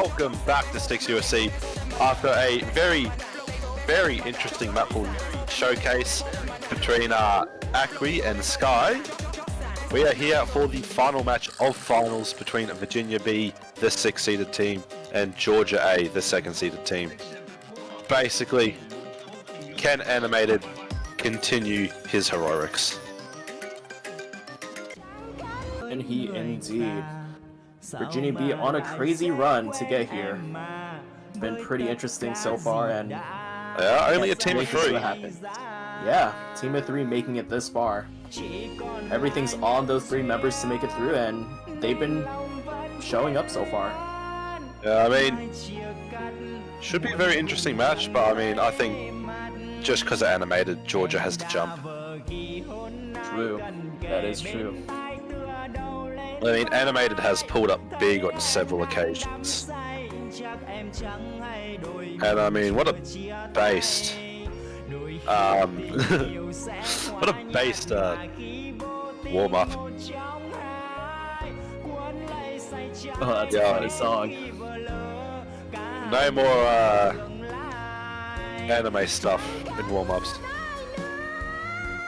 welcome back to Sticks UFC after a very interesting map pool showcase between Acqui and Sky. We are here for the final match of finals between Virginia B, the 6th-seeded team, and Georgia A, the 2nd-seeded team. Basically, can Animated continue his heroics? And he indeed. Virginia B on a crazy run to get here. It's been pretty interesting so far, and yeah, only a team of 3. Yeah, team of 3 making it this far. Everything's on those 3 members to make it through, and they've been showing up so far. Yeah, I mean, should be a very interesting match, but I mean, I think just because of Animated, Georgia has to jump. True, that is true. I mean, Animated has pulled up big on several occasions. And I mean, what a based... what a based warm-up. Oh, that's a funny song. No more anime stuff in warm-ups.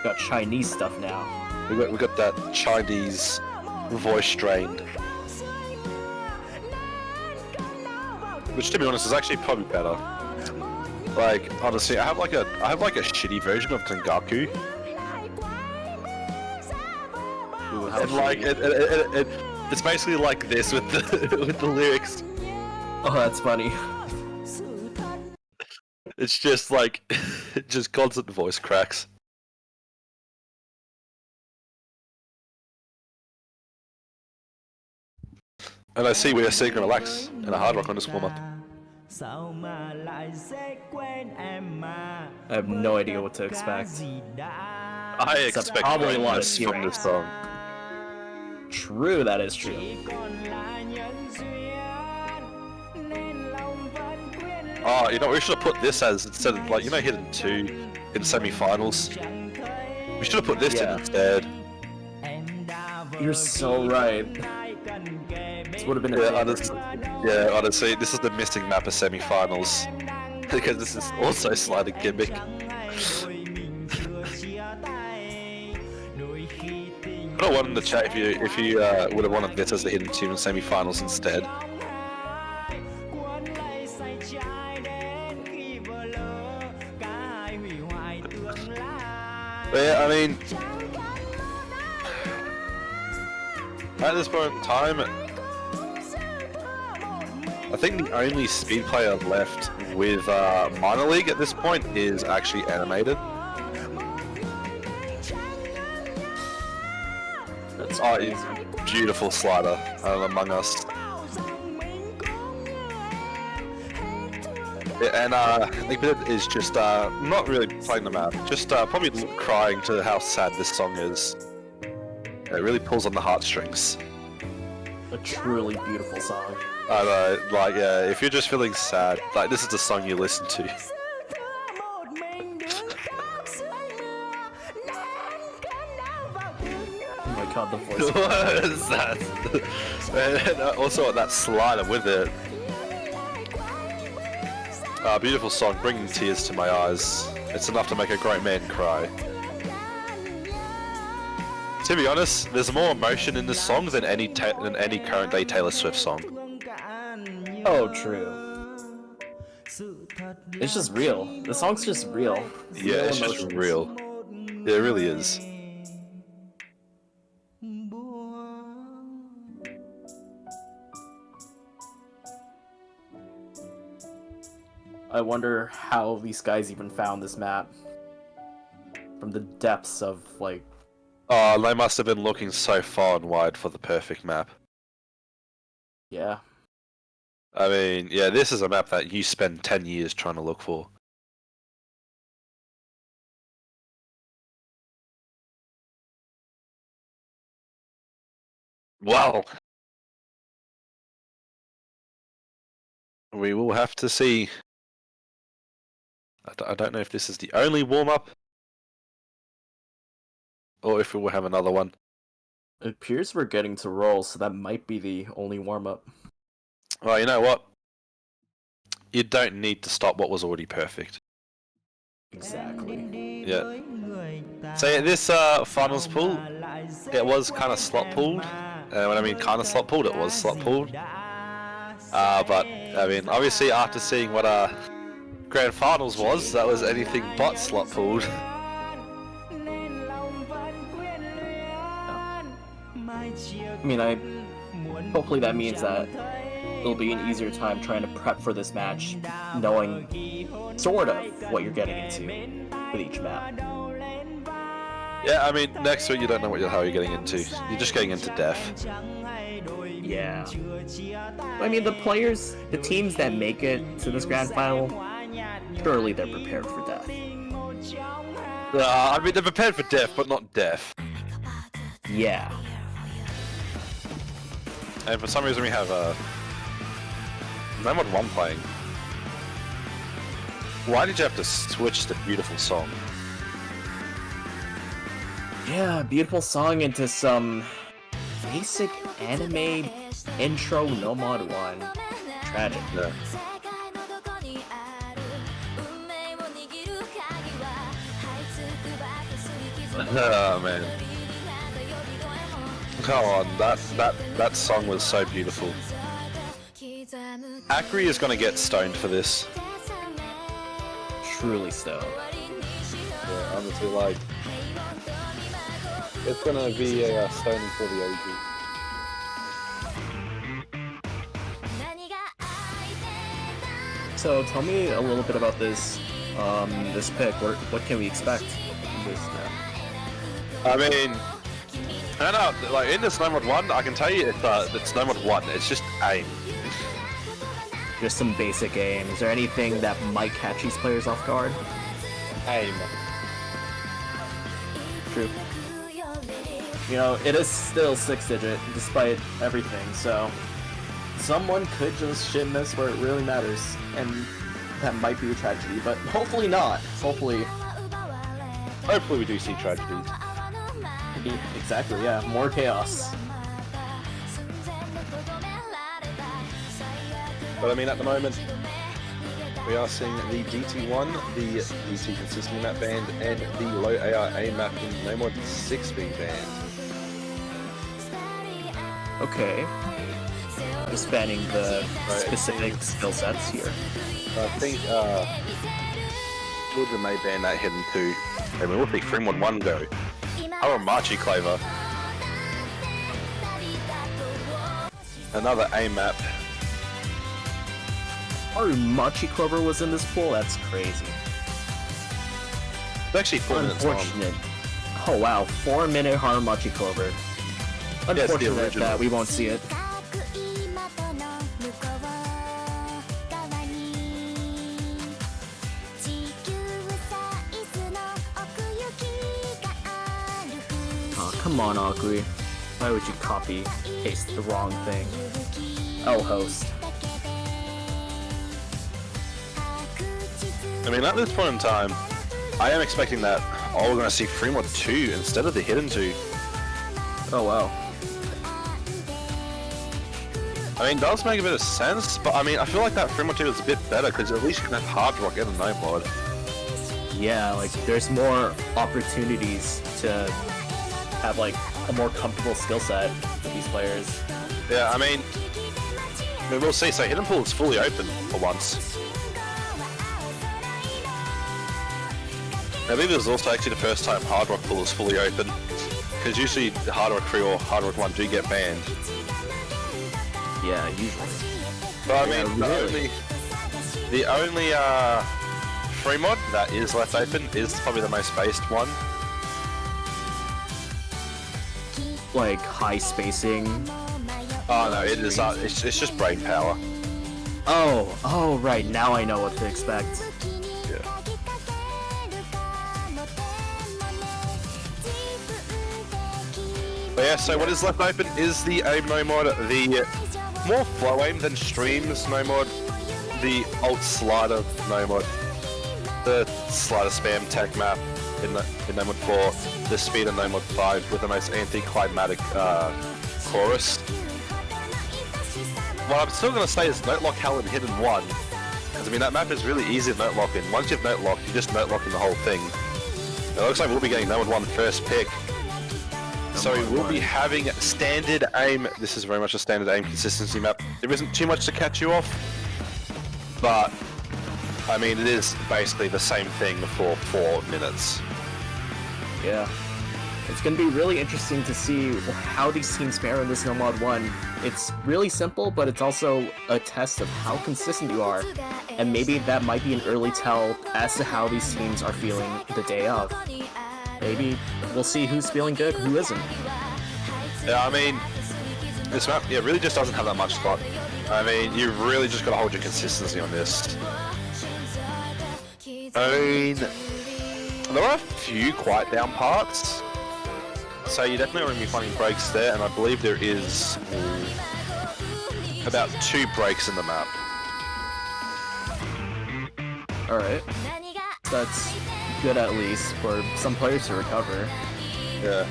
Got Chinese stuff now. We got that Chinese voice strained, which, to be honest, is actually probably better. Like, honestly, I have like a shitty version of Tengaku. Ooh, and like it's basically like this with the with the lyrics. Oh, that's funny. It's just like just constant voice cracks. And I see we are Secret Relax and a Hard Rock on this warm-up. I have no idea what to expect. I expect probably a lot of from this song. True, that is true. Oh, you know, we should have put this as, instead of, like, you know, hitting 2 in semi-finals. We should have put this in instead. You're so right. This would have been a honestly, this is the missing map of semi-finals. Because this is also sliding gimmick. Put a 1 in the chat if you would have wanted this as the hidden 2 in semi-finals instead. But yeah, I mean, at this point in time, I think the only speed player left with Minor League at this point is actually Animated. That's beautiful slider Among Us. Yeah, and Animated is just not really playing the map, just probably crying to how sad this song is. It really pulls on the heartstrings. A truly beautiful song. I know, like, yeah, if you're just feeling sad, like, this is the song you listen to. Oh my god, the voice. What is that? And also that slider with it. Beautiful song, bringing tears to my eyes. It's enough to make a great man cry. To be honest, there's more emotion in this song than any current day Taylor Swift song. Oh, true. It's just real. The song's just real. Yeah, it's just real. Yeah, it really is. I wonder how these guys even found this map. From the depths of, like... Oh, they must have been looking so far and wide for the perfect map. Yeah. I mean, yeah, this is a map that you spend 10 years trying to look for. Wow. We will have to see. I don't know if this is the only warm-up, or if we will have another one. It appears we're getting to roll, so that might be the only warm-up. Well, you know what? you don't need to stop what was already perfect. Exactly. Yeah. So yeah, this finals pool, it was kind of slot pulled. When I mean kind of slot pulled, it was slot pulled. But I mean, obviously after seeing what grand finals was, that was anything but slot pulled. I mean, hopefully that means that it'll be an easier time trying to prep for this match, knowing sort of what you're getting into with each map. Yeah, I mean, next week you don't know what the hell you're getting into. You're just getting into death. Yeah. I mean, the teams that make it to this grand final, surely they're prepared for death. I mean, they're prepared for death, but not death. Yeah. And for some reason we have Nomad 1 playing. Why did you have to switch the beautiful song? Yeah, beautiful song into some basic anime intro Nomad 1. Tragic. Yeah. Oh man. Come on, that song was so beautiful. Akri is gonna get stoned for this. Truly stoned. Yeah, honestly, like, it's gonna be a stoning for the OG. So tell me a little bit about this this pick. What can we expect in this map? I mean, I don't know, like in this Nomad 1, I can tell you it's Nomad 1, it's just aim. Just some basic aim. Is there anything that might catch these players off guard? Aim. True. You know, it is still 6-digit despite everything, so someone could just shit miss where it really matters, and that might be a tragedy, but hopefully not. Hopefully we do see tragedies. Exactly, yeah. More chaos. But I mean, at the moment, we are seeing the DT1, the DT consistently map banned, and the low ARA map in no more than 6 being banned. Okay. Just banning the specific skill sets here. I think Georgia may ban that hidden too. I mean, we'll see Fremont 1 go. Aramachi Clover. Another A map. Aramachi Clover was in this pool? That's crazy. It's actually 4 minutes long. Unfortunate. Oh wow, 4-minute Haramachi Clover. Unfortunate that we won't see it. Oh, come on, Akui. Why would you copy, paste the wrong thing? Oh, host. I mean, at this point in time, I am expecting that we're going to see Fremont 2 instead of the hidden 2. Oh wow. I mean, it does make a bit of sense, but I mean, I feel like that Fremont 2 is a bit better because at least you can have Hard Rock and a No Mod. Yeah, like there's more opportunities to have like a more comfortable skill set for these players. Yeah, I mean, we'll see. So Hidden Pool is fully open for once. I believe this is also actually the first time Hard Rock Pool is fully open, because usually Hard Rock 3 or Hard Rock 1 do get banned. Yeah, usually. But I mean, the only free mod that is left open is probably the most based one. Like high spacing. Oh no, it is. It's just brain power. Oh, right. Now I know what to expect. Yeah. But yeah, so what is left open is the aim no mod, the more flow aim than streams no mod, the alt slider no mod, the slider spam tech map in no mod 4, the speeder no mod 5 with the most anticlimactic chorus. What I'm still going to say is Note Lock Hell in Hidden 1 Because I mean, that map is really easy to note lock in. Once you've note locked, you just note lock in the whole thing. It looks like we'll be getting number 1 first pick. So we'll be having standard aim. This is very much a standard aim consistency map. There isn't too much to catch you off, but I mean, it is basically the same thing for 4 minutes. Yeah. It's going to be really interesting to see how these teams fare in this No Mod 1. It's really simple, but it's also a test of how consistent you are, and maybe that might be an early tell as to how these teams are feeling the day of. Maybe we'll see who's feeling good, who isn't. Yeah, I mean, this map, yeah, really just doesn't have that much spot. I mean, you really just got to hold your consistency on this. I mean, there are a few quiet down parts, so you definitely going to be finding breaks there, and I believe there is about 2 breaks in the map. Alright. That's good at least for some players to recover. Yeah.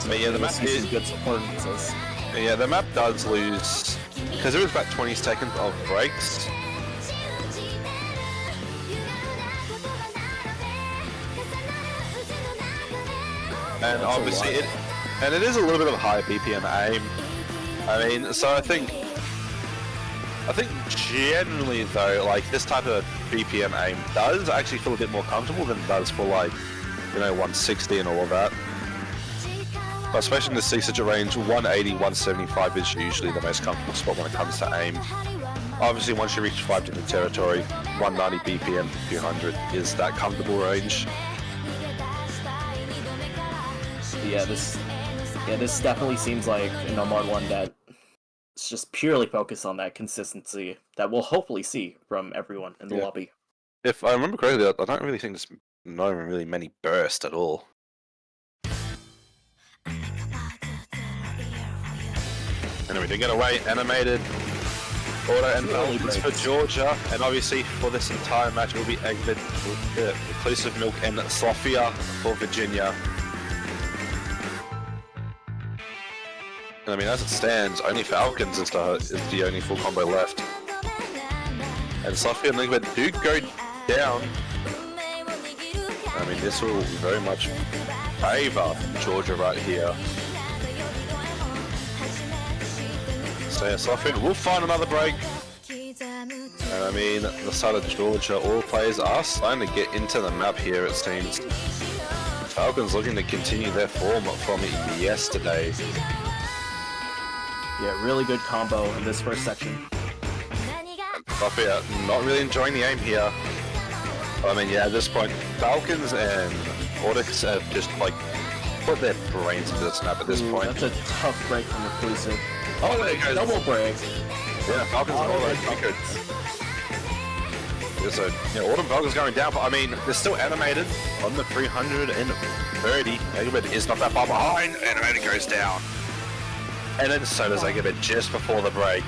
But yeah, the map see is... some good performances. Yeah, the map does lose, because there is about 20 seconds of breaks. And That's obviously it is a little bit of a high BPM aim. I mean, so I think generally though, like this type of BPM aim does actually feel a bit more comfortable than it does for like, you know, 160 and all of that. But especially in the 6-digit range, 180, 175 is usually the most comfortable spot when it comes to aim. Obviously, once you reach 5-digit territory, 190 BPM to 200 is that comfortable range. Yeah, this definitely seems like a No Mod 1 that it's just purely focused on that consistency that we'll hopefully see from everyone in the lobby. If I remember correctly, I don't really think there's not even really many bursts at all. Anyway, they get away, animated, auto and balance for Georgia, and obviously for this entire match it will be Egbert, Reclusive Milk and Sofia for Virginia. And I mean, as it stands, only Falcons is the only full combo left. And Sofia and Egbert do go down. I mean, this will very much favour Georgia right here. So yeah, Sofia will find another break. And I mean, the side of Georgia, all players are starting to get into the map here, it seems. Falcons looking to continue their form from yesterday. Yeah, really good combo in this first section. Sofia not really enjoying the aim here. I mean, yeah, at this point, Falcons and Audix have just like put their brains into this map at this point. That's a tough break from Reclusive. Oh, there it goes. Double break. Yeah, Falcons are all right. So, yeah, Autumn Falcons going down, but I mean, they're still animated on the 330. Egbert is not that far behind. Animated goes down. And then so does Egbert just before the break.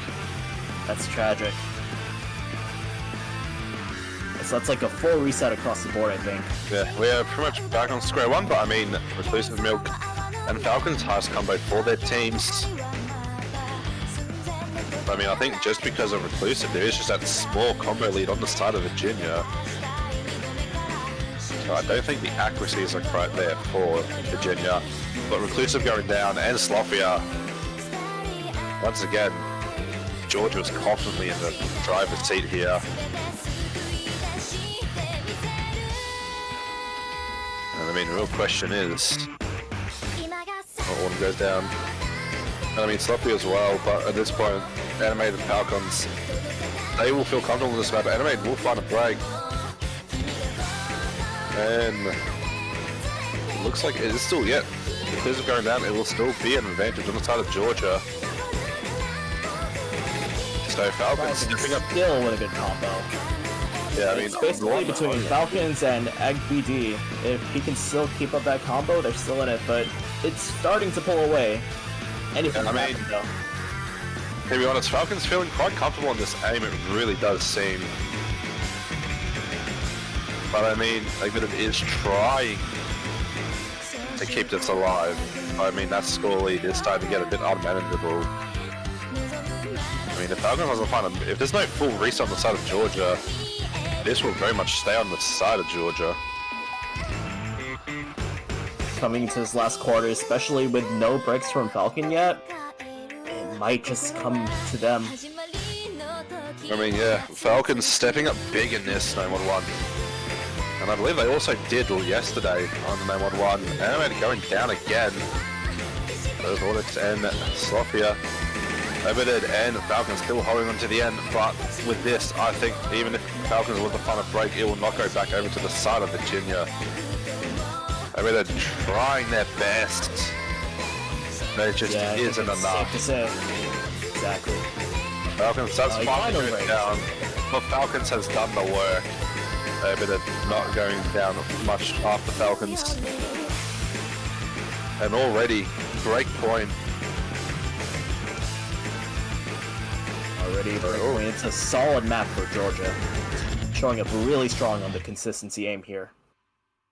That's tragic. So that's like a full reset across the board, I think. Yeah, we are pretty much back on square one, but I mean, Reclusive Milk and Falcons highest combo for their teams. I mean, I think just because of Reclusive, there is just that small combo lead on the side of Virginia. So I don't think the accuracy is like right there for Virginia. But Reclusive going down and Sofia. Once again, Georgia was confidently in the driver's seat here. And I mean, the real question is, Autumn goes down. And I mean, Sofia as well, but at this point, Animated Falcons, they will feel comfortable in this map. Animated will find a break. And it looks like it is still yet. Because of going down, it will still be an advantage on the side of Georgia. So Falcons stepping up. Still with a good combo. Yeah, I mean, it's basically between Falcons and EggBD. If he can still keep up that combo, they're still in it, but it's starting to pull away. Anything can happen, though. To be honest, Falcons feeling quite comfortable on this aim, it really does seem. But I mean, Egbert is trying to keep this alive. I mean, that score lead is starting to get a bit unmanageable. I mean, if Falcons doesn't find a, if there's no full reset on the side of Georgia, this will very much stay on the side of Georgia. Coming into this last quarter, especially with no breaks from Falcon yet, it might just come to them. I mean, yeah, Falcons stepping up big in this 9-1-1. And I believe they also did yesterday on the 9-1-1. Animated going down again. Both Audix and Slothia. Limited and Falcons still holding on to the end, but with this, I think even if Falcons want to find a break, it will not go back over to the side of Virginia. Limited trying their best. There just isn't enough. Safe to say. Exactly. Falcons does finally go down, but Falcons has done the work. Limited not going down much after Falcons. And already, break point. Already break point. It's a solid map for Georgia. Showing up really strong on the consistency aim here.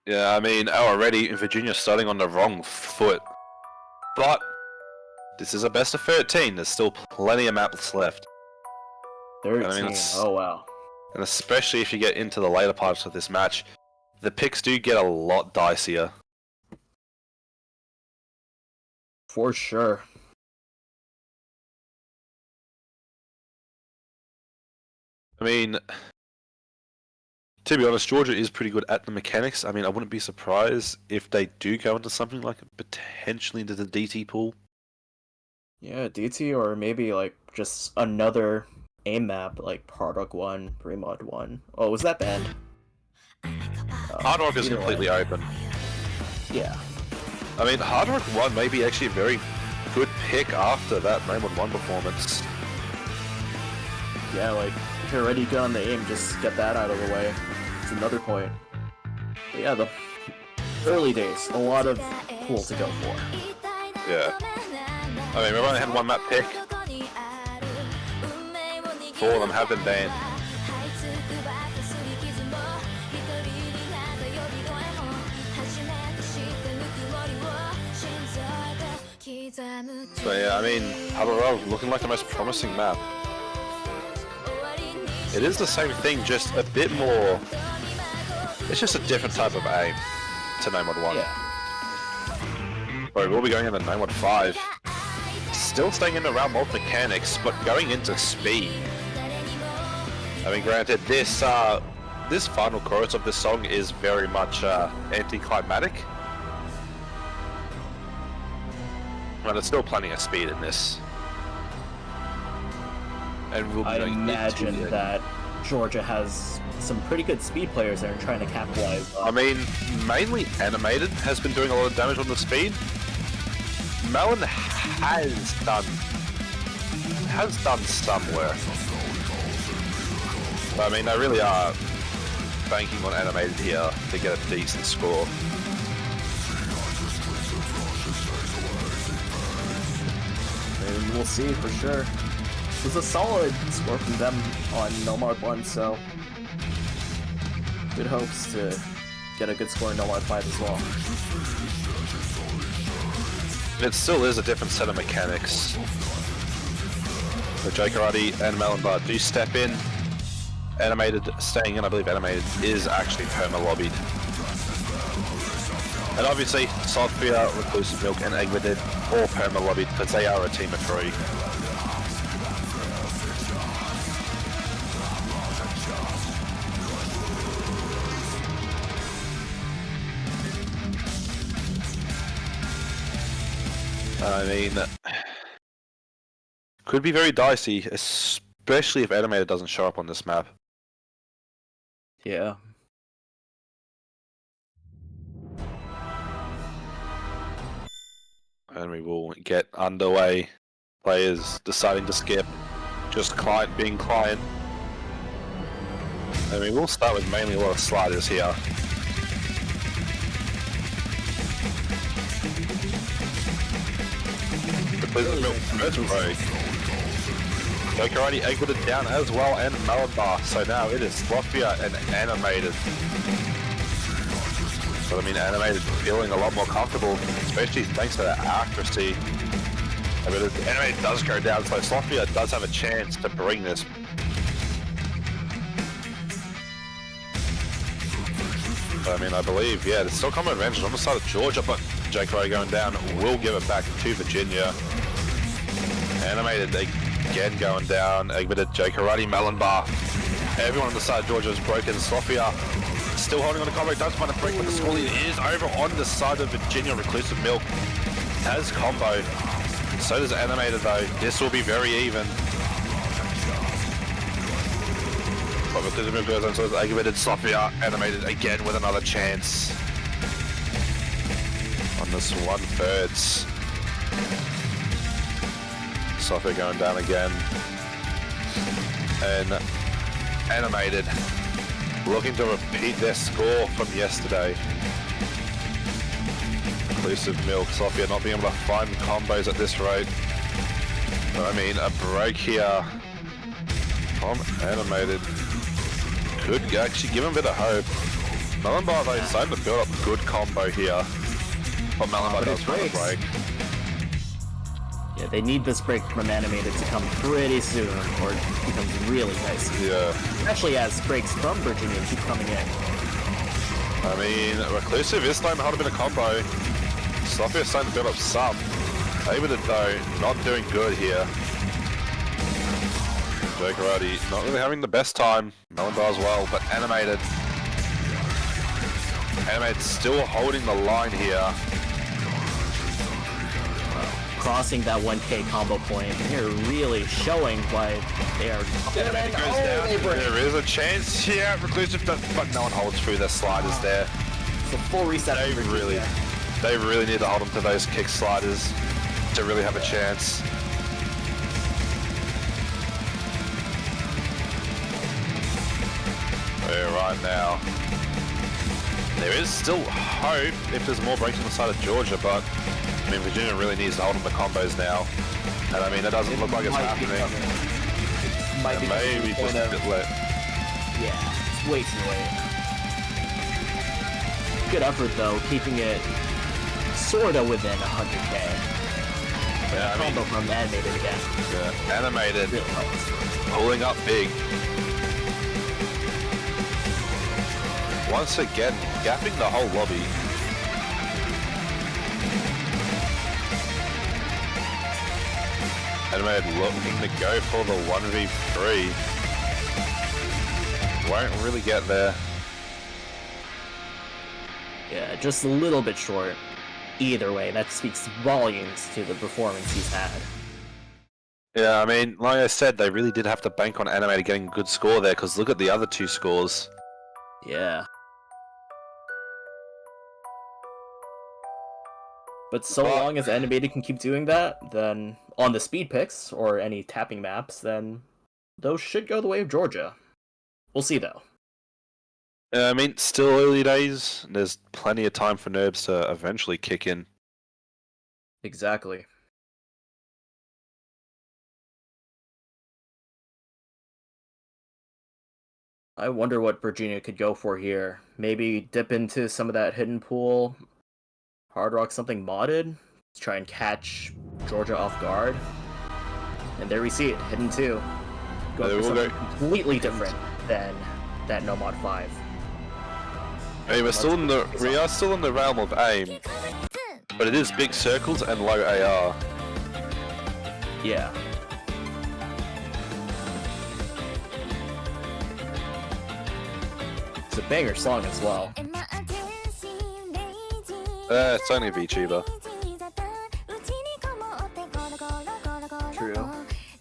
Yeah, I mean, already Virginia starting on the wrong foot. But this is a best of 13. There's still plenty of maps left. 13. I mean, oh wow. And especially if you get into the later parts of this match, the picks do get a lot dicier. For sure. I mean, to be honest, Georgia is pretty good at the mechanics. I mean, I wouldn't be surprised if they do go into something like potentially into the DT pool. Yeah, DT or maybe like just another aim map like Product 1, Premod 1. Oh, was that banned? Hard Rock is completely open. Yeah. I mean, Hard Rock 1 may be actually a very good pick after that 9-1-1 performance. Yeah, like, if you're already good on the aim, just get that out of the way. It's another point. But yeah, the early days, a lot of pool to go for. Yeah. I mean, we've only had one map pick. 4 of them have been banned. So yeah, I mean, Habarov looking like the most promising map. It is the same thing, just a bit more. It's just a different type of aim to 9-1-1. Yeah. But we'll be going into 9-1-5. Still staying in the round mold mechanics, but going into speed. I mean, granted, this final chorus of this song is very much anticlimactic. But there's still plenty of speed in this. And we'll be I going imagine that Georgia has some pretty good speed players there and trying to capitalize on. I mean, mainly Animated has been doing a lot of damage on the speed. Melon has done some work. But, I mean, they really are banking on Animated here to get a decent score. And we'll see for sure. It was a solid score from them on Nomad 1, so good hopes to get a good score in Nomad 5 as well. It still is a different set of mechanics. So Jokerati and Melonbar do step in. Animated staying in, I believe Animated is actually perma-lobbied. And obviously, Sophia, Reclusive Milk, and Eggbit all perma-lobbied because they are a team of 3. I mean, could be very dicey, especially if Animated doesn't show up on this map. Yeah. And we will get underway. Players deciding to skip, just client being client. And we will start with mainly a lot of sliders here. Reclusive Milk first break. Jokerati Eggbit down as well, and Malabar. So now it is Slothia and Animated. But I mean, Animated feeling a lot more comfortable, especially thanks to that accuracy. But the enemy does go down, so Sofia does have a chance to bring this. I mean, I believe, yeah, there's still combat advantage on the side of Georgia, but Jake Karate going down will give it back to Virginia. Animated again going down, Egberted, Jake Karate, Melon Bar. Everyone on the side of Georgia is broken. Sofia still holding on the combo, does find a break, but the score lead is over on the side of Virginia. Reclusive Milk has combo. So does Animated though. This will be very even. But Reclusive Milk goes on, so does Egberted, Sofia, Animated again with another chance. On this 1/3. Sofia going down again. And Animated looking to repeat their score from yesterday. Reclusive Milk, Sofia not being able to find combos at this rate. I mean, a break here from Animated could actually give him a bit of hope. Melon Bar though starting to build up a good combo here. But Melon Bar does want a break. Yeah, they need this break from Animated to come pretty soon, or it becomes really dicey. Yeah. Especially as breaks from Virginia keep coming in. I mean, Reclusive is starting to hold a bit of combo. Sofia is starting to build up some. Egberted though, not doing good here. Jake Karate not really having the best time. Melon Bar as well, but Animated still holding the line here. Crossing that 1K combo point, and here really showing why they are. Animated goes down. There is a chance here. Reclusive, but no one holds through their sliders there. So full reset. They really need to hold them to those kick sliders to really have a chance. Right now, there is still hope if there's more breaks on the side of Georgia, but I mean, Virginia really needs to hold on the combos now. And I mean, that doesn't look like it's happening. Maybe just a bit late. Yeah, it's way too late. Good effort though, keeping it sorta within 100K. Yeah, I mean, combo from Animated again. Yeah, Animated really helps. pulling up big. Once again, gapping the whole lobby. Animated looking to go for the 1v3. Won't really get there. Yeah, just a little bit short. Either way, that speaks volumes to the performance he's had. Yeah, I mean, like I said, they really did have to bank on Animated getting a good score there, because look at the other two scores. Yeah. But so long as Animated can keep doing that, then on the speed picks or any tapping maps, then those should go the way of Georgia. We'll see though. I mean, still early days. There's plenty of time for Nerbs to eventually kick in. Exactly. I wonder what Virginia could go for here. Maybe dip into some of that hidden pool. Hard Rock something modded. Let's try and catch Georgia off guard. And there we see it, hidden 2. Going for something completely different than that No Mod 5. Hey, we are still in the realm of aim, but it is big circles and low AR. Yeah. It's a banger song as well. It's only a VTuber. True.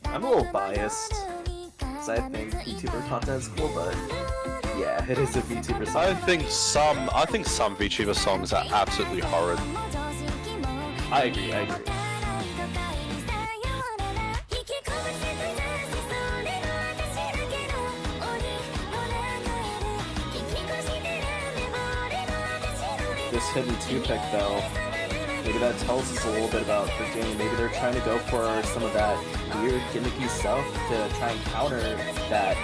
I'm a little biased, because I think VTuber content is cool, but yeah, it is a VTuber song. I think some VTuber songs are absolutely horrid. I agree. This hidden 2 pick though, maybe that tells us a little bit about the game. Maybe they're trying to go for some of that weird gimmicky stuff to try and counter that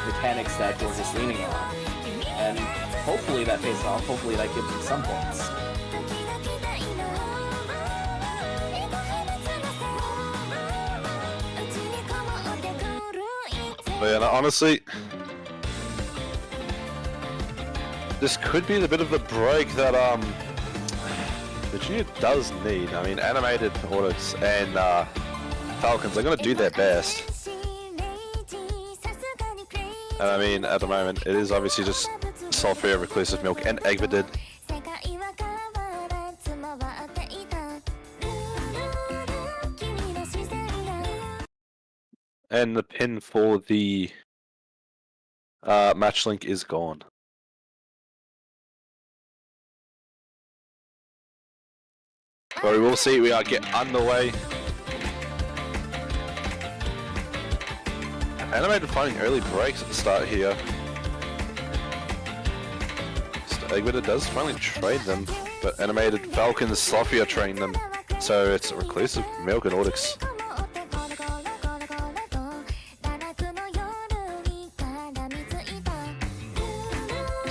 mechanics that Georgia's leaning on. And hopefully that pays off, hopefully that gives them some points. But yeah, no, honestly, this could be the bit of the break that Virginia does need. I mean, animated Audix and Falcons are going to do their best. And I mean, at the moment, it is obviously just Sulfuria, Reclusive Milk, and Egvedid. And the pin for the match link is gone. But we will see, we are getting underway. Animated finding early breaks at the start here. Egvedid does finally trade them, but Animated Falcons, Sulfuria train them. So it's Reclusive Milk and Audix.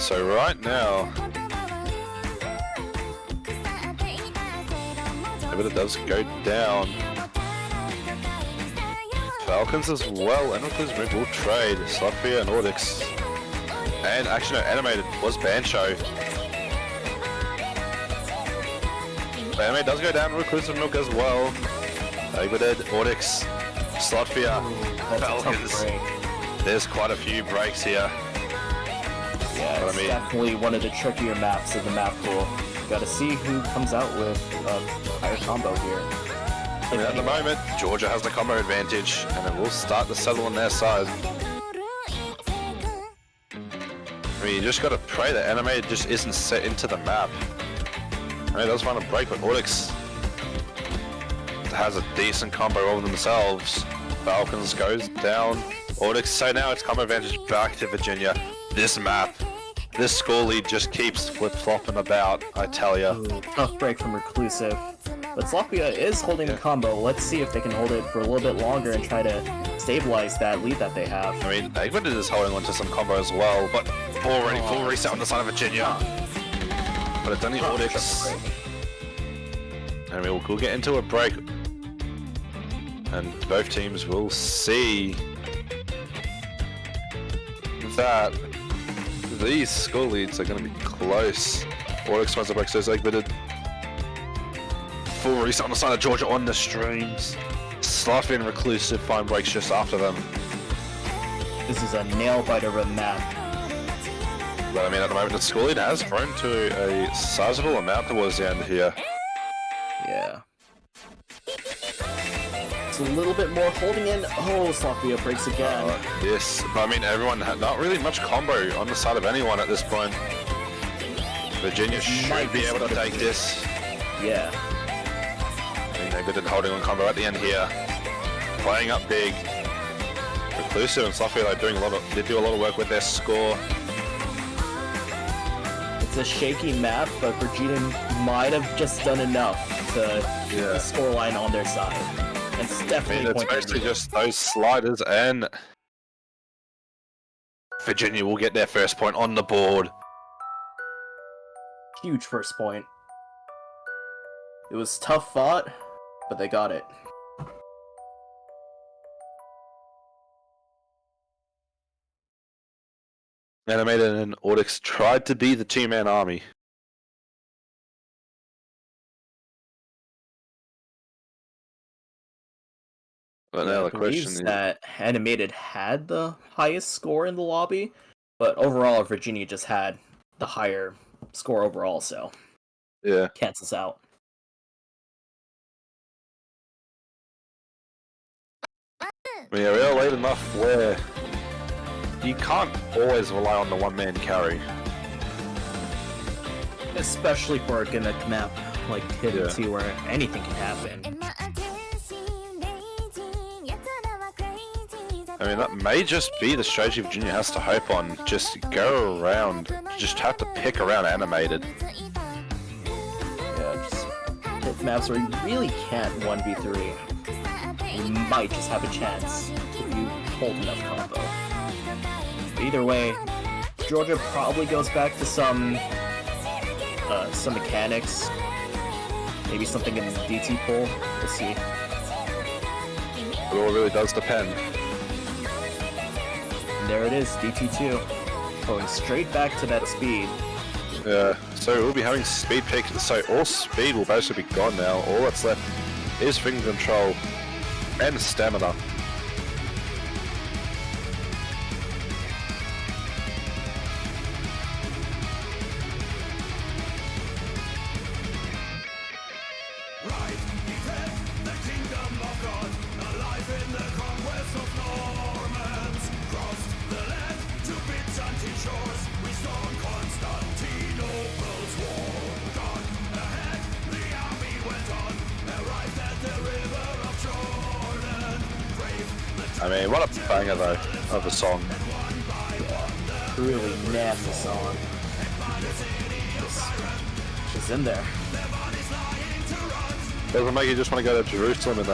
So right now, Egvedid does go down. Falcons as well, and Reclusive Milk will trade Sulfuria and Audix. And actually no, Animated was Bancho. But Animated does go down Reclusive Milk as well. Egvedid, Audix, Sulfuria, Falcons. There's quite a few breaks here. Yeah, it's definitely one of the trickier maps of the map pool. Gotta see who comes out with a higher combo here. And at the moment, Georgia has the combo advantage, and it will start to settle on their side. I mean, you just gotta pray that Animated just isn't set into the map. I mean, it does find a break, but Audix has a decent combo over themselves. Falcons goes down. Audix, so now it's combo advantage back to Virginia. This map, this score lead just keeps flip-flopping about, I tell ya. Tough break from Reclusive. But Sulfuria is holding the combo. Let's see if they can hold it for a little bit longer and try to stabilize that lead that they have. I mean, Egvedid is holding on to some combo as well, but already full reset on the side of Virginia. But it's only Audix. And we'll get into a break. And both teams will see that these score leads are going to be close. Audix finds the break, says Egvedid. Full reset on the side of Georgia on the streams. Sulfuria and Reclusive find breaks just after them. This is a nail-biter of a map. But I mean, at the moment, the score lead has grown to a sizable amount towards the end here. Yeah. It's a little bit more holding in. Oh, Sulfuria breaks again. Yes, but I mean, everyone had not really much combo on the side of anyone at this point. Virginia should be able to take this. Yeah. Egvedid holding on combo at the end here. Playing up big. Reclusive and Sulfuria they do a lot of work with their score. It's a shaky map, but Virginia might have just done enough to get the scoreline on their side. And it's definitely it's mostly just those sliders, and Virginia will get their first point on the board. Huge first point. It was tough fought, but they got it. Animated and Audix tried to be the two-man army. But now the question is that Animated had the highest score in the lobby, but overall Virginia just had the higher score overall, so yeah, cancels out. Yeah, we are late enough where you can't always rely on the one-man carry. Especially for a gimmick map like Hidden 2 where anything can happen. I mean, that may just be the strategy Virginia has to hope on. Just go around. Just have to pick around Animated. Yeah, just hit maps where you really can't 1v3. You might just have a chance if you hold enough combo. But either way, Georgia probably goes back to some mechanics. Maybe something in the DT pool. We'll see. It all really does depend. And there it is, DT2. Going straight back to that speed. Yeah, so we'll be having speed pick, so all speed will basically be gone now. All that's left is finger control and stamina. I mean, what a banger though of a song. Really nabbed the song. She's in there. Doesn't make you just want to go to Jerusalem and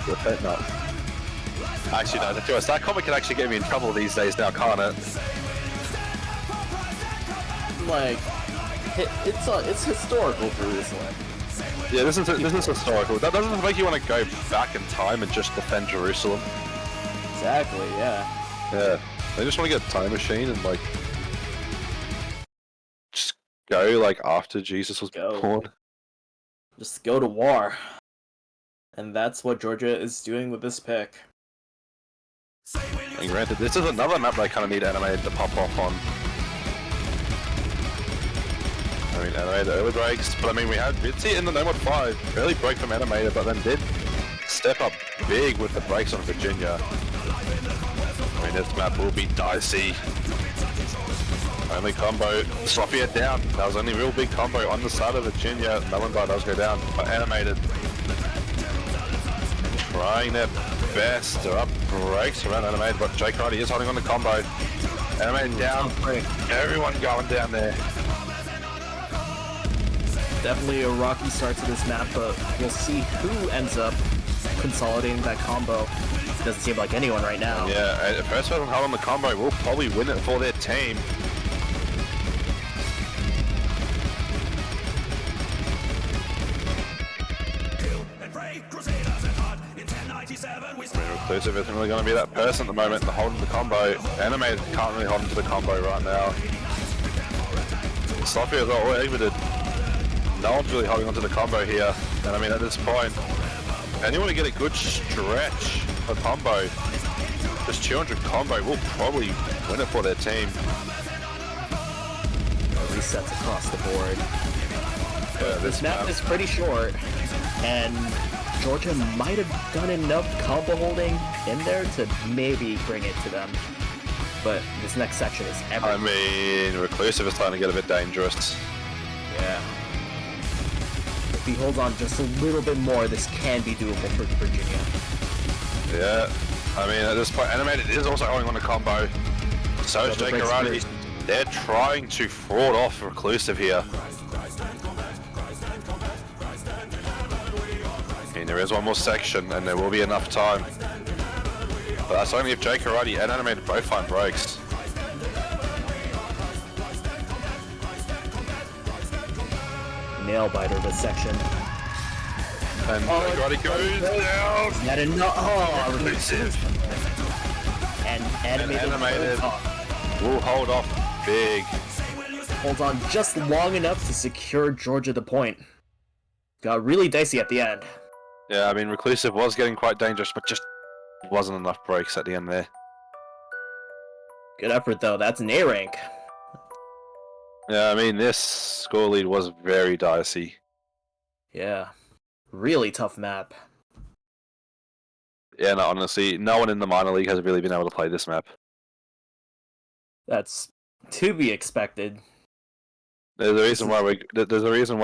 defend that. Actually, no, to us, that comment can actually get me in trouble these days now, can't it? Like, it's historical Jerusalem. Yeah, this is historical. That doesn't make you want to go back in time and just defend Jerusalem. Exactly, yeah. Yeah, they just want to get a time machine and like just go like after Jesus was born. Just go to war. And that's what Georgia is doing with this pick. And granted, this is another map that I kind of need animated to pop off on. I mean, animated early breaks, but I mean, we had Bitsy in the Nomad 5, early break from animated, but then did step up big with the breaks on Virginia. I mean, this map will be dicey. Only combo, Sophia down. That was only real big combo on the side of Virginia. Melenbar does go down, but animated. Trying their best to up breaks around animated, but Jake Riley is holding on the combo. Animated down. Everyone going down there. Definitely a rocky start to this map, but we'll see who ends up consolidating that combo. Doesn't seem like anyone right now. Yeah, the first person held on the combo will probably win it for their team. Reclusive isn't really going to be that person at the moment to hold the combo. Animated can't really hold into the combo right now. Sophia is all exited. No one's really holding onto the combo here. And I mean, at this point, anyone to get a good stretch of combo, this 200 combo will probably win it for their team. Resets across the board. Yeah, this map is pretty short, and Georgia might have done enough combo holding in there to maybe bring it to them. But this next section is everything. I mean, Reclusive is starting to get a bit dangerous. Yeah. If he holds on just a little bit more, this can be doable for Virginia. Yeah. I mean, at this point, Animated is also holding on to combo. So is Jake Karate. They're trying to fraud off Reclusive here. I mean, there is one more section, and there will be enough time. But that's only if Jake Karate and Animated both find breaks. Nail biter this section. And Jake Karate goes down. Is that enough? Oh, Reclusive. And Animated will hold off big. Holds on just long enough to secure Georgia the point. Got really dicey at the end. Yeah, I mean, Reclusive was getting quite dangerous, but just wasn't enough breaks at the end there. Good effort, though. That's an A rank. Yeah, I mean, this score lead was very dicey. Yeah. Really tough map. Yeah, no, honestly, no one in the minor league has really been able to play this map. That's to be expected. There's a reason why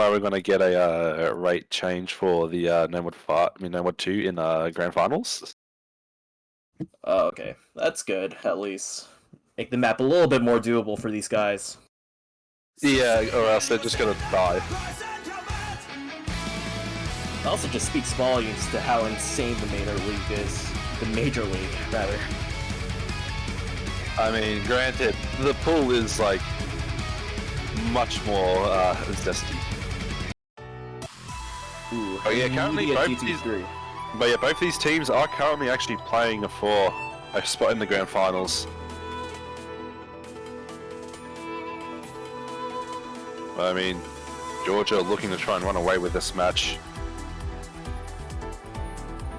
we're going to get a rate change for the Nomad 2 in grand finals. Oh, okay, that's good. At least make the map a little bit more doable for these guys. Yeah, or else they're just gonna die. It also just speaks volumes to how insane the major league is. The major league, rather. I mean, granted, the pool is like much more zesty. Ooh, oh yeah, currently both these teams are currently actually playing for a spot in the grand finals. I mean, Georgia looking to try and run away with this match.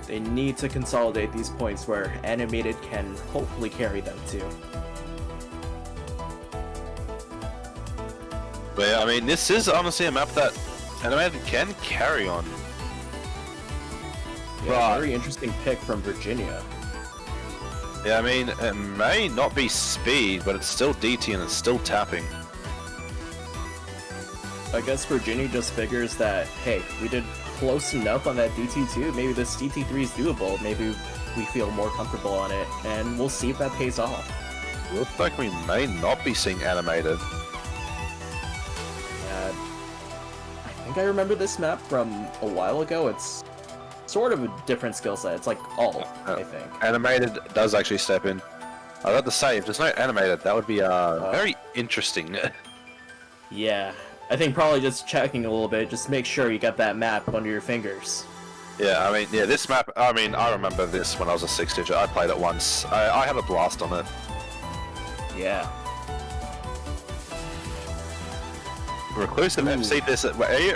They need to consolidate these points where Animated can hopefully carry them too. But yeah, I mean, this is honestly a map that Animated can carry on. Yeah, very interesting pick from Virginia. Yeah, I mean, it may not be speed, but it's still DT and it's still tapping. I guess Virginia just figures that, hey, we did close enough on that DT2, maybe this DT3 is doable, maybe we feel more comfortable on it, and we'll see if that pays off. Looks like we may not be seeing Animated. I think I remember this map from a while ago. It's sort of a different skill set. It's like all, I think. Animated does actually step in. I was about to say, if there's no Animated, that would be very interesting. Yeah, I think probably just checking a little bit, just make sure you got that map under your fingers. Yeah, I mean, yeah, this map, I mean, I remember this when I was a 6-digit. I played it once. I had a blast on it. Yeah. Reclusive MC this. Wait,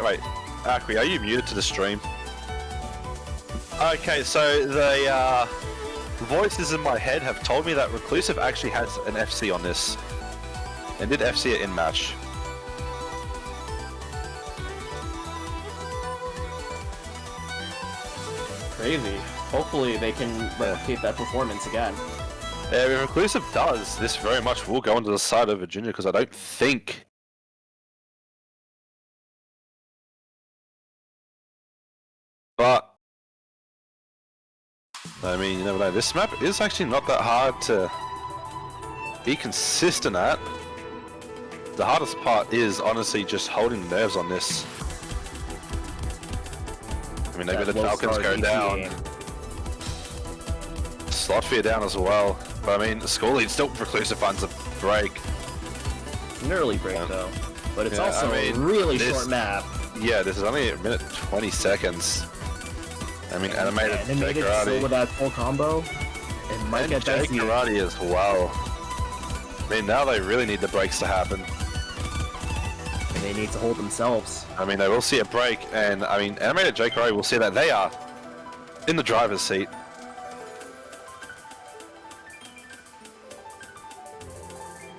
Akri, are you muted to the stream? Okay, so the voices in my head have told me that Reclusive actually has an FC on this, and did FC it in match. Crazy. Hopefully they can replicate that performance again. Yeah, if Reclusive does, this very much will go into the side of Virginia, because I don't think. But I mean, you never know. This map is actually not that hard to be consistent at. The hardest part is honestly just holding nerves on this. I mean, maybe the Falcons go down. Slot fear down as well. But I mean, the score lead still Reclusive finds a break. An early break though. But it's also a really short map. Yeah, this is only a minute 20 seconds. I mean, Animated Jay Karate. With that full combo, it might get Jay dicey. Karate as well. I mean, now they really need the breaks to happen. And they need to hold themselves. I mean, they will see a break, and I mean, Animated Jay Karate will see that they are in the driver's seat.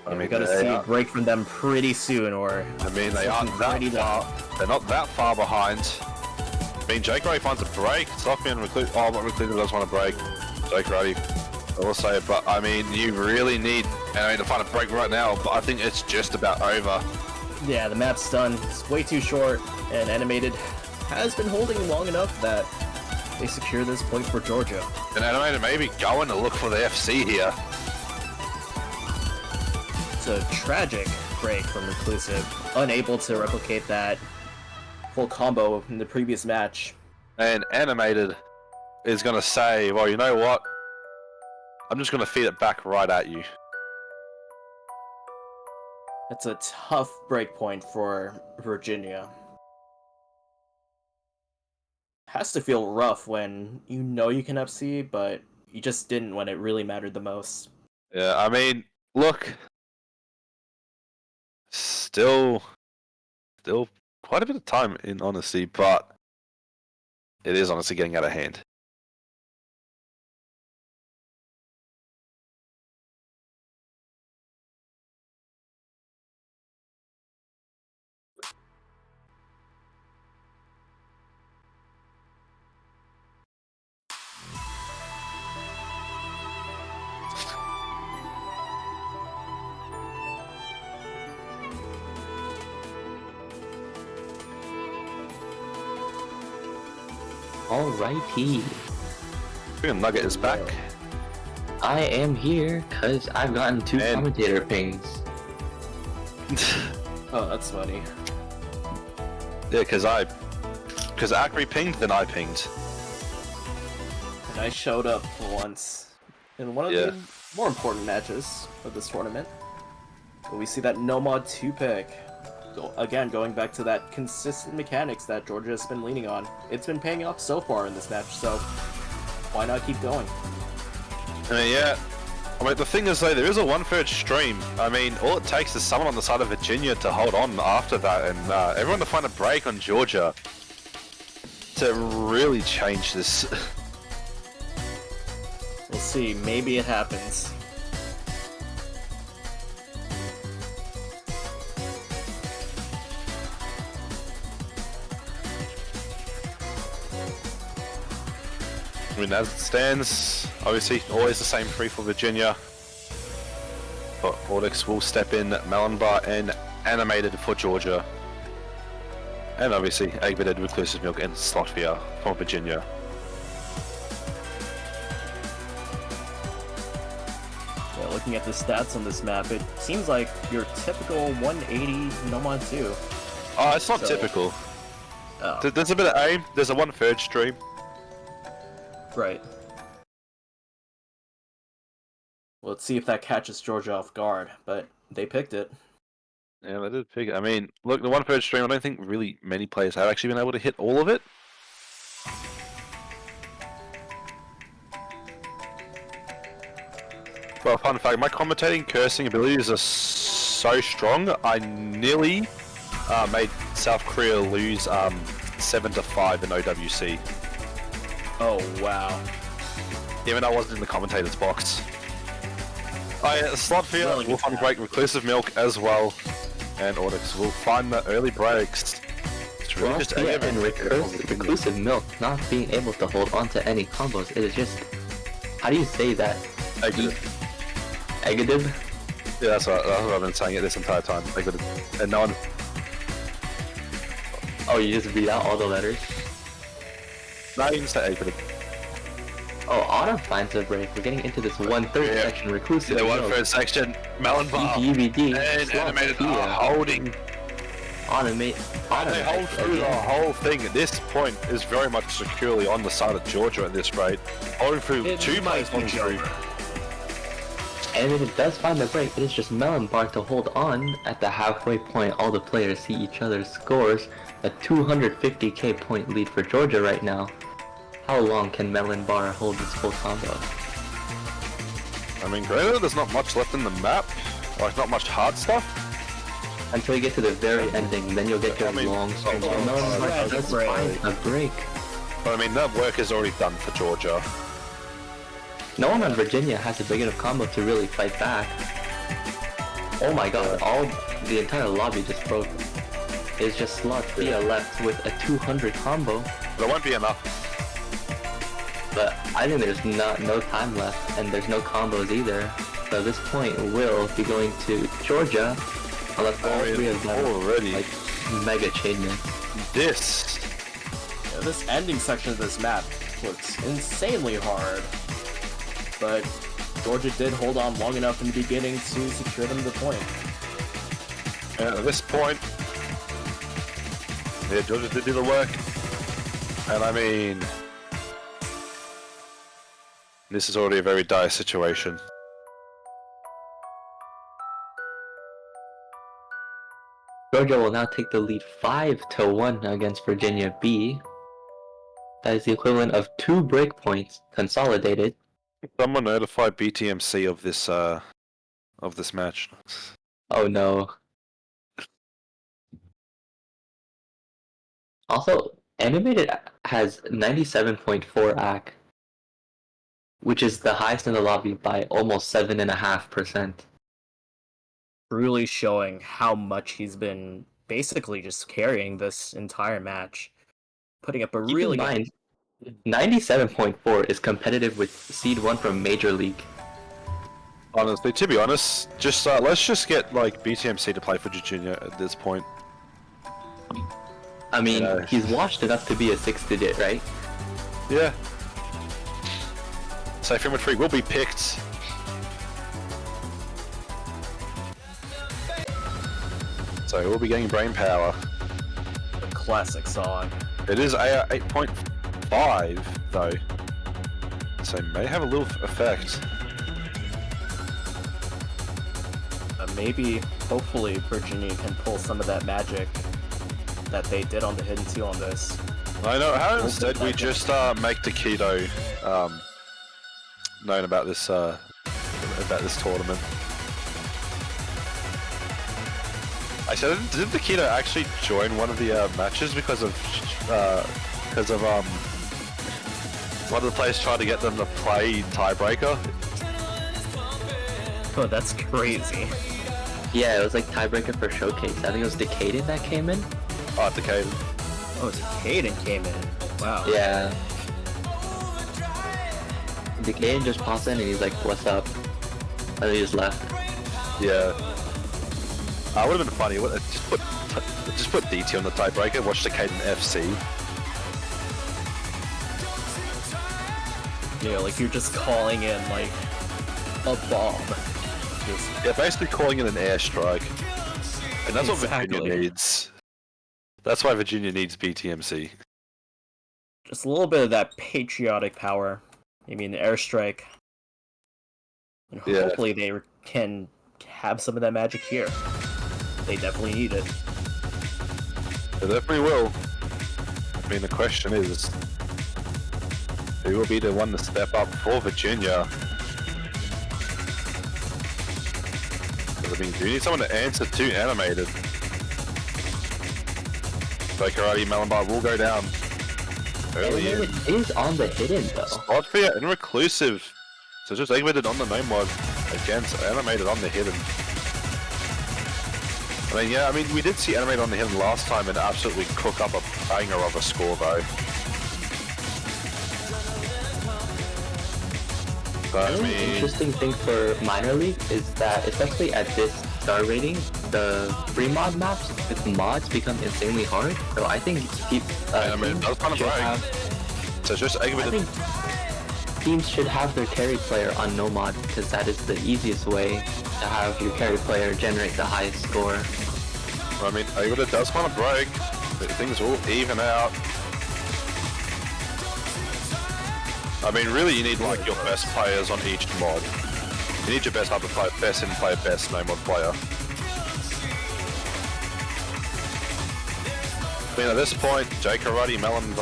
I mean, we gotta see a break from them pretty soon, or I mean, they aren't that far. They're not that far behind. I mean, Jay Karate finds a break. Softman and Reclusive. Oh, but Reclusive does want a break. Jay Karate, I will say, but I mean, you really need to find a break right now. But I think it's just about over. Yeah, the map's done. It's way too short, and Animated has been holding long enough that they secure this point for Georgia. And Animated may be going to look for the FC here. It's a tragic break from Reclusive, unable to replicate that full combo in the previous match. And Animated is going to say, well, you know what? I'm just going to feed it back right at you. That's a tough break point for Virginia. Has to feel rough when you know you can FC, but you just didn't when it really mattered the most. Yeah, I mean, look. Still quite a bit of time in honesty, but it is honestly getting out of hand. Alrighty. Nugget is back. I am here because I've gotten 2 commentator pings. Oh, that's funny. Yeah, because Akri pinged, then I pinged. And I showed up for once in one of the more important matches of this tournament. But we see that No Mod 2 pick. Again, going back to that consistent mechanics that Georgia has been leaning on. It's been paying off so far in this match, so why not keep going? I mean, yeah, I mean, the thing is though, there is a 1/3 stream. I mean, all it takes is someone on the side of Virginia to hold on after that, and everyone to find a break on Georgia to really change this. We'll see. Maybe it happens. I mean, as it stands, obviously, always the same three for Virginia. But Audix will step in, Malonbar and Animated for Georgia. And obviously, Eggbitted, Reclusive Milk and Slotvia for Virginia. Yeah, looking at the stats on this map, it seems like your typical 180 Nomad 2. Oh, it's not typical. Oh, There's a bit of aim, there's a 1/3 stream. right. Well, let's see if that catches Georgia off guard, but they picked it. Yeah, they did pick it. I mean, look, the 1/3 stream, I don't think really many players have actually been able to hit all of it. Well, fun fact, my commentating cursing abilities are so strong, I nearly made South Korea lose 7-5 in OWC. Oh, wow. Even though I wasn't in the commentator's box. Slotvia Really will find a break, Reclusive Milk as well, and Audix will find the early breaks. It's really just Yeah, everything. and Reclusive Milk not being able to hold on to any combos. It is just, how do you say that? Eggadib? Yeah, that's what I've been saying it this entire time. And no one. Oh, you just read out all the letters? No, you can say Eggbitted. Oh, Autumn finds a break. We're getting into this 1/3 Yeah. section. Reclusive The Milk, 1/3 section, Malonbar EGBD, and Animated are holding. They hold through the whole thing. At this point is very much securely on the side of Georgia at this rate. Holding through It two might mains be holding through. over. And if it does find the break, it is just Malonbar to hold on at the halfway point. All the players see each other's scores. A 250k point lead for Georgia right now. How long can Malonbar hold this full combo? I mean, granted, there's not much left in the map. Like, not much hard stuff. Until you get to the very ending, then you'll get your I mean, long stretch. oh, Malonbar oh, does break. find a break. But I mean, that work is already done for Georgia. No one on Virginia has a big enough combo to really fight back. Oh my god, the entire lobby just broke. It's just Slotvia left with a 200 combo, But it won't be enough. but I think there's no time left, and there's no combos either. So this point will be going to Georgia, unless all three of them already. like mega chainmen. This. Yeah, this ending section of this map looks insanely hard, but Georgia did hold on long enough in the beginning to secure them the point. And at this point, yeah, Georgia did do the work. And I mean, this is already a very dire situation. Georgia will now take the lead 5-1 against Virginia B. That is the equivalent of 2 breakpoints consolidated. Someone notify BTMC of this match. Oh no. Also, Animated has 97.4 AC, which is the highest in the lobby by almost 7.5%. Really showing how much he's been basically just carrying this entire match. Putting up a Keep really in mind, 97.4 is competitive with Seed 1 from Major League. Honestly, to be honest, just let's just get like BTMC to play for Virginia at this point. I mean, Yeah. he's washed enough to be a 6-digit, right? Yeah. So Film 3 will be picked. So we'll be getting Brain Power. a classic song. It is AR 8.5 though, so may have a little effect. Maybe, hopefully, Virginia can pull some of that magic that they did on the Hidden Seal on this. I know. How instead we just make Takedo known about this about this tournament. Actually, did Nikita actually join one of the matches because of one of the players tried to get them to play tiebreaker? Oh, that's crazy. Yeah, it was like tiebreaker for showcase. I think it was Decaden that came in. Oh, Decaden. Oh, Hayden came in. Wow. Yeah. Decaden just popped in and he's like, "What's up?" And then he just left. Yeah. Would have been funny. Just put DT on the tiebreaker. Watch Decaden FC. Yeah, like you're just calling in like a bomb. Just Yeah, basically calling it an airstrike. And that's what Exactly. Virginia needs. That's why Virginia needs BTMC. just a little bit of that patriotic power. I mean, the airstrike. And Yeah. hopefully they can have some of that magic here. They definitely need it. They definitely will. I mean, the question is, who will be the one to step up for Virginia? 'Cause, I mean, do you need someone to answer to animated? So Karate Malambar will go down early in. Animated is on the hidden though. Spotfear and Reclusive. So just animated on the no mod against animated on the hidden. I mean, yeah, I mean, we did see animated on the hidden last time and absolutely cook up a banger of a score though. But, I The mean, interesting thing for minor league is that, especially at this star rating, the free mod maps with mods become insanely hard. So I think I mean, that was kind of should right. have, So just I animated. think teams should have their carry player on no mod because that is the easiest way to have your carry player generate the highest score. I mean, Animated does kind of break, but things will even out. I mean, really, you need like your best players on each mod. You need your best upper player, best in play, best no mod player. I mean, at this point, Jay Karate, Melon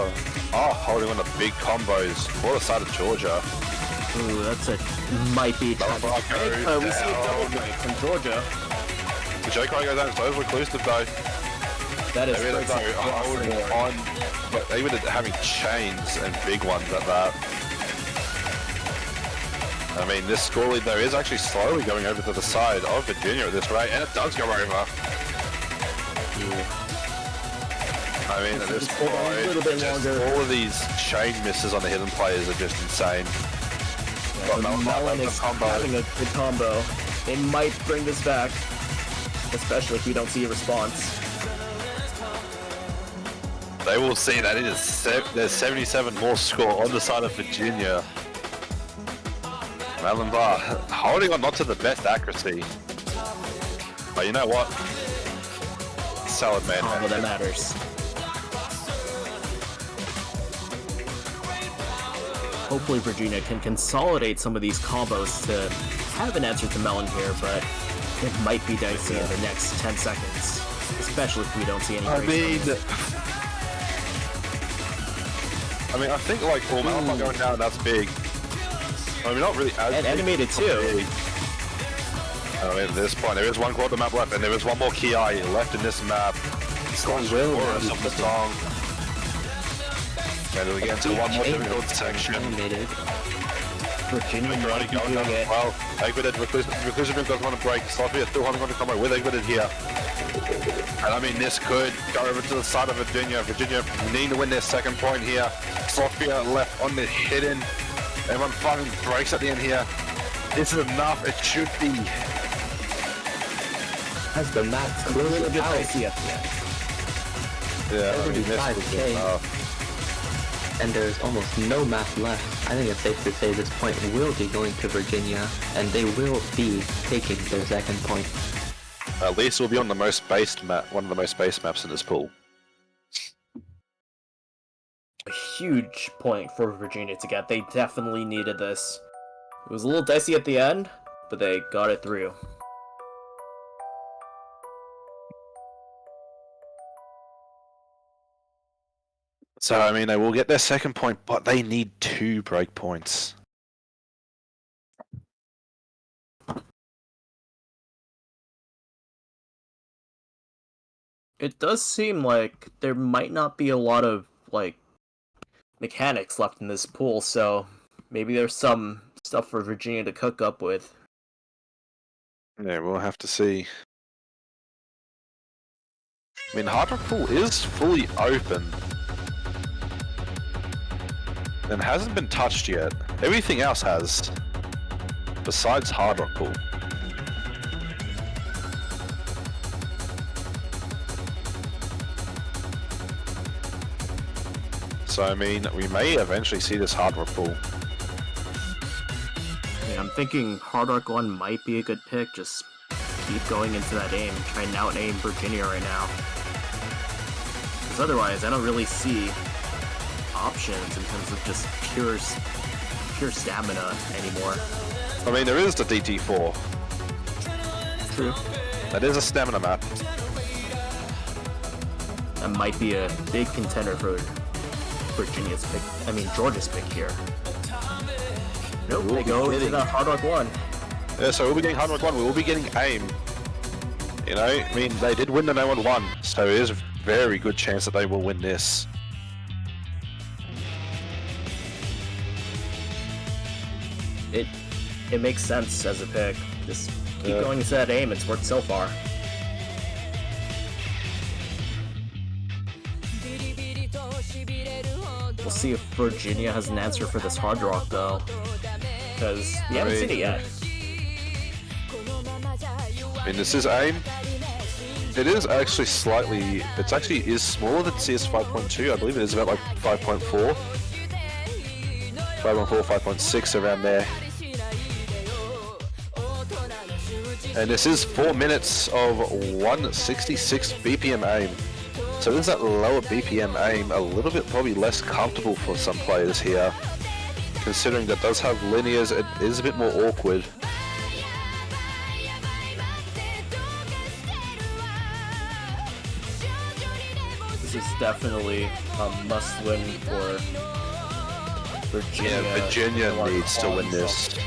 are holding on to big combos for the side of Georgia. Ooh, that's a might be a Double tragic break break. goes We see a double down. break from Georgia. The Jay Karate goes down, so it's Reclusive though. That is They really crazy. go holding on, but they were having chains and big ones at that. I mean, this score lead though is actually slowly going over to the side of Virginia at this rate, and it does go over. I mean, at this Just hold on a little bit point, just longer. all of these chain misses on the hidden players are just insane. But Melon Melon has is a combo. having a good combo. They might bring this back, especially if we don't see a response. They will see that it is there's 77 more score on the side of Virginia. Melon Bar holding on not to the best accuracy. But you know what? Solid man. Combo that matters. Hopefully Virginia can consolidate some of these combos to have an answer to Melon here, but it might be dicey in the next 10 seconds. Especially if we don't see any breaks from it. I think like all Melon Bar going down, that's big. I mean, not really as And big, animated but too. big. I mean, at this point, there is one quarter map left, and there is one more Ki left in this map. Chorus of the song. And we get into one more difficult section. Animated. Virginia might Already be going doing down it. well. Eggbitted, Reclusive doesn't want to break. Sloppy still holding on to combo with Eggbitted here. And I mean, this could go over to the side of Virginia. Virginia need to win their second point here. Sloppy left on the hidden. Everyone finally breaks at the end here. This is enough. It should be. As the map A little closes bit out, dicey at the end. Yeah, I mean, this 75K. was enough. and there's almost no map left, I think it's safe to say this point will be going to Virginia, and they will be taking their second point. At least we'll be on the most based map, one of the most based maps in this pool. A huge point for Virginia to get. They definitely needed this. It was a little dicey at the end, but they got it through. So, I mean, they will get their second point, but they need 2 break points. It does seem like there might not be a lot of, like, mechanics left in this pool, so maybe there's some stuff for Virginia to cook up with. Yeah, we'll have to see. I mean, Hard Rock Pool is fully open and hasn't been touched yet. Everything else has, besides Hard Rock Pool. So, I mean, we may eventually see this Hard Rock Pool. Yeah, I'm thinking Hard Rock 1 might be a good pick. Just keep going into that aim. Try and out-aim Virginia right now. Because otherwise, I don't really see options in terms of just pure stamina anymore. I mean, there is the DT4. True. That is a stamina map. That might be a big contender for Virginia's pick. I mean, Georgia's pick here. Nope, they go to the Hard Rock 1. Yeah, so we'll be getting Hard Rock 1, we will be getting AIM. You know, I mean, they did win the No. 1, so it is a very good chance that they will win this. It makes sense as a pick. Just keep going into that aim, it's worked so far. We'll see if Virginia has an answer for this Hard Rock, though. Because we haven't seen it yet. I mean, this is AIM. It is actually slightly, it actually is smaller than CS 5.2. I believe it is about like 5.4. 5.4, 5.6, around there. And this is 4 minutes of 166 BPM aim. So is that lower BPM aim a little bit probably less comfortable for some players here? Considering that does have linears, it is a bit more awkward. This is definitely a must-win for Virginia. Yeah, Virginia needs to win this.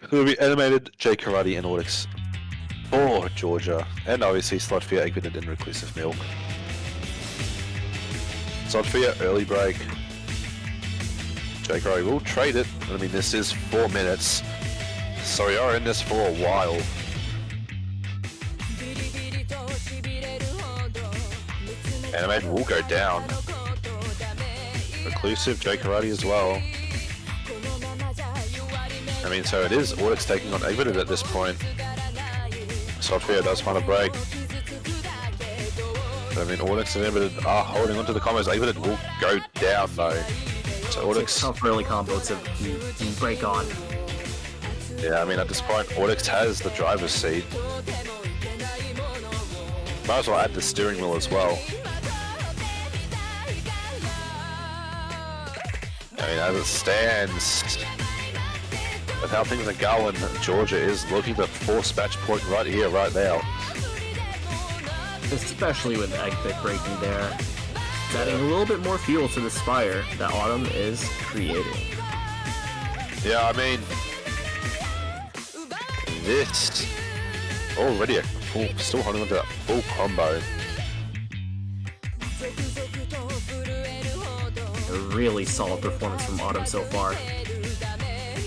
It will be animated J Karate and Audix for Georgia, and obviously Slotfear, Eggman, and Reclusive Milk. Slotfear, early break. J Karate will trade it. I mean, this is 4 minutes, so we are in this for a while. Animated will go down. Reclusive, J Karate as well. I mean, so it is Audix taking on Eggman at this point. Slotfear does find a break. But, I mean, Audix and Eggman are holding onto the combos. Eggman will go down though. So Audix... It's a tough early combo to break on. Yeah, I mean, at this point, Audix has the driver's seat. Might as well add the steering wheel as well. I mean, as it stands, with how things are going, Georgia is looking to force match point right here, right now. Especially with Eggman breaking there. It's adding a little bit more fuel to this fire that Autumn is creating. Yeah, I mean, this already a full, still holding on to that full combo. A really solid performance from Autumn so far.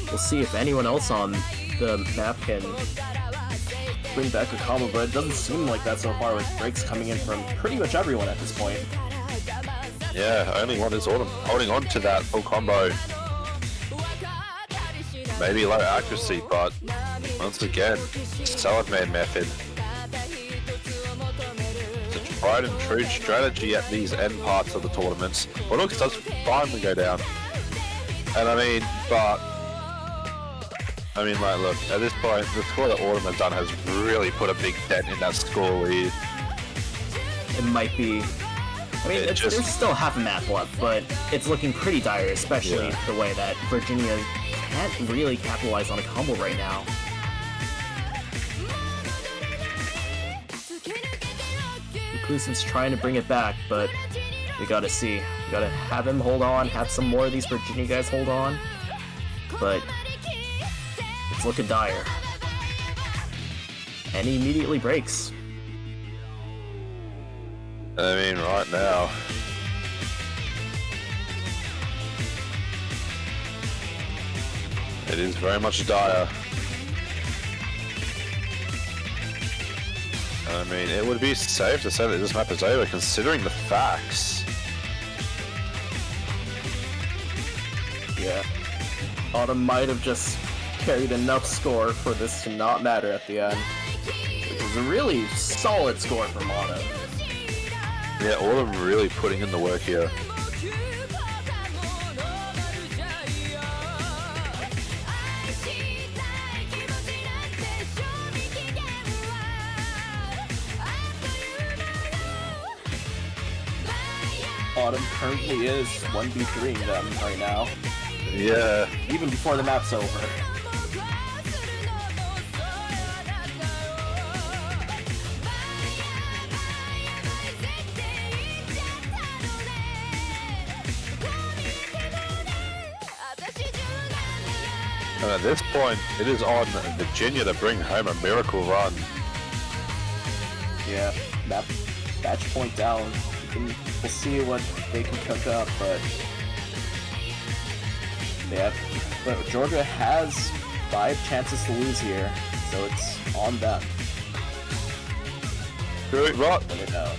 We'll see if anyone else on the map can bring back a combo, but it doesn't seem like that so far, with breaks coming in from pretty much everyone at this point. Yeah, only one is Autumn holding on to that full combo. Maybe low accuracy, but once again, Salad Man method. It's a tried and true strategy at these end parts of the tournaments. Audix does finally go down. And I mean, like, look, at this point, the score that Autumn has done has really put a big dent in that score lead. It might be... I mean, there's still half a map left, but it's looking pretty dire, especially the way that Virginia can't really capitalize on a combo right now. Reclusive's trying to bring it back, but We gotta see. We gotta have him hold on, have some more of these Virginia guys hold on. But it's looking dire. And he immediately breaks. I mean, right now. It is very much dire. I mean, it would be safe to say that this map is over, considering the facts. Yeah. Autumn might have just carried enough score for this to not matter at the end. Which is a really solid score from Autumn. Yeah, Autumn really putting in the work here. Autumn currently is 1v3ing them right now, Yeah. even before the map's over. And at this point, it is on Virginia to bring home a miracle run. Yeah, map batch point down. We'll see what they can cook up, but but Georgia has 5 chances to lose here, so it's on them. Right. Let it out.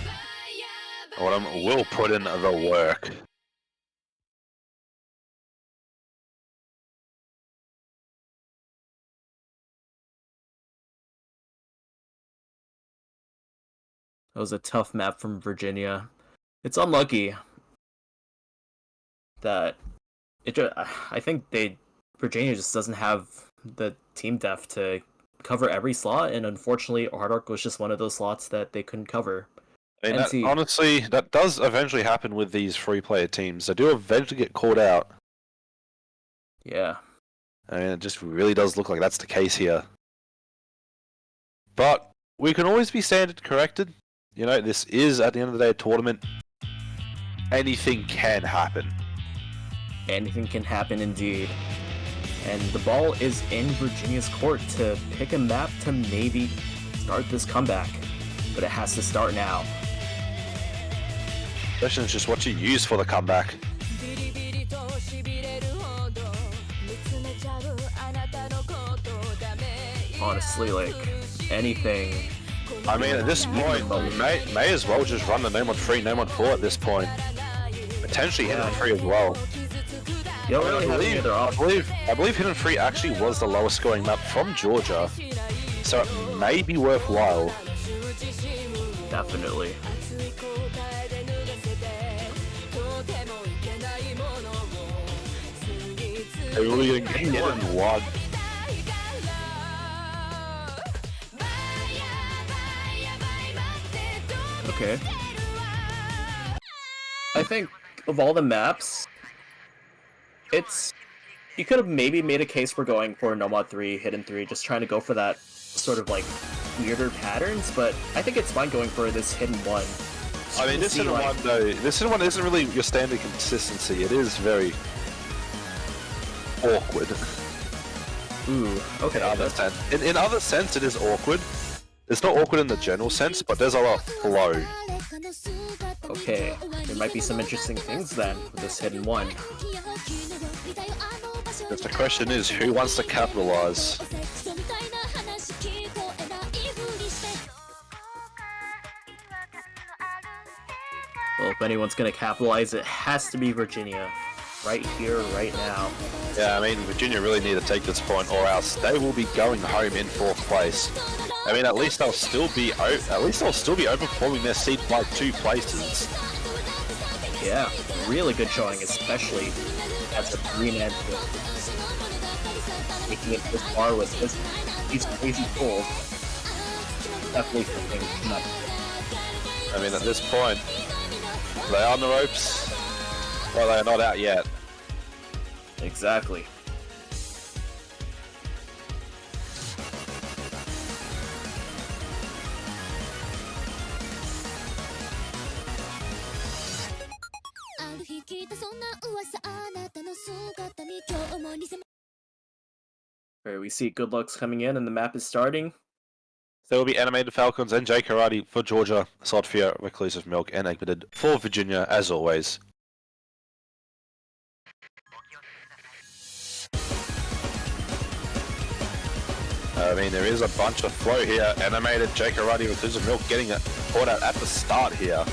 Autumn will put in the work. That was a tough map from Virginia. It's unlucky that I think Virginia just doesn't have the team depth to cover every slot, and unfortunately, Hard Arc was just one of those slots that they couldn't cover. I mean, honestly, that does eventually happen with these free-player teams. They do eventually get caught out. Yeah. I mean, it just really does look like that's the case here. But we can always be standard corrected. You know, this is, at the end of the day, a tournament. Anything can happen. Anything can happen indeed. And the ball is in Virginia's court to pick a map to maybe start this comeback. But it has to start now. The question is just what you use for the comeback. Honestly, like, anything. I mean, at this point, may as well just run the Name on 3, Name on 4 at this point. Potentially Hidden 3 as well. You don't really have any other option. I believe Hidden 3 actually was the lowest scoring map from Georgia. So it may be worthwhile. Definitely. They're really going to get Hidden 1. Okay. I think of all the maps, you could have maybe made a case for going for Nomad 3, Hidden 3, just trying to go for that sort of like weirder patterns, but I think it's fine going for this Hidden 1. I mean, this Hidden 1 though, this Hidden 1 isn't really your standard consistency, it is very awkward. Ooh, okay. In other sense, it is awkward. It's not awkward in the general sense, but there's a lot of flow. Okay, there might be some interesting things then with this Hidden 1. Because the question is, who wants to capitalize? Well, if anyone's gonna capitalize, it has to be Virginia. Right here, right now. Yeah, I mean, Virginia really need to take this point, or else they will be going home in 4th place. I mean, at least they'll still be overperforming their seed by 2 places. Yeah, really good showing, especially as a 3-man team. Making it this far with these crazy pulls. Definitely something nuts. I mean, at this point, they are on the ropes, but they're not out yet. Exactly. Alright, we see Good Luck's coming in and the map is starting. There will be Animated Falcons and J Karate for Georgia, Sophia, Reclusive Milk, and Egbited for Virginia, as always. I mean, there is a bunch of flow here. Animated, J Karate, Reclusive Milk getting it caught out at the start here.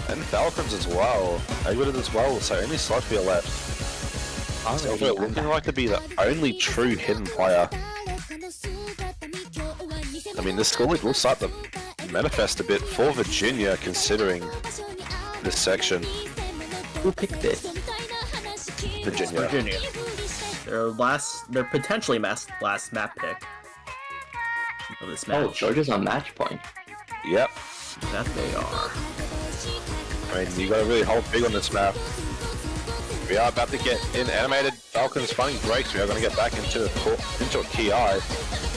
And Falcons as well. Egbited as well, so only Sophia left. Sophia looking like to be the only true hidden player. I mean, this score will start to manifest a bit for Virginia, considering this section. Who picked it? Virginia. Their potentially last map pick of this match. Oh, Georgia's on match point. Yep. That they are. I mean, you gotta really hold big on this map. We are about to get in Animated Falcons finding breaks. We are gonna get back into a key eye.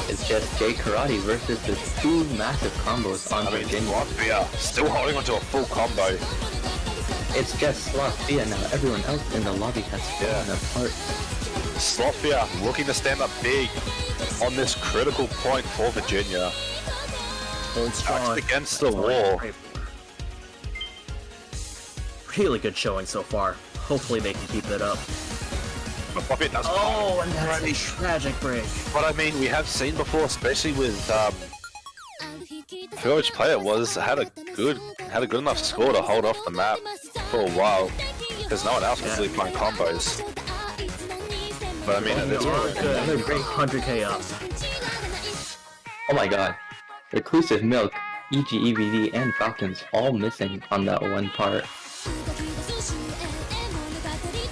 It's just J Karate versus the two massive combos on Virginia. Latvia still holding onto a full combo. It's just Latvia now. Everyone else in the lobby has fallen apart. Slothia looking to stand up big on this critical point for Virginia. Hold strong. Backed against the wall. Really good showing so far. Hopefully they can keep it up. It does Oh, and that's a tragic break. But I mean, we have seen before, especially with I forgot which player it was, had a good enough score to hold off the map for a while, because no one else was really playing combos. But I mean, at this point, Another break, 100k up. Oh my god. Reclusive Milk, EGEVD, and Falcons all missing on that one part.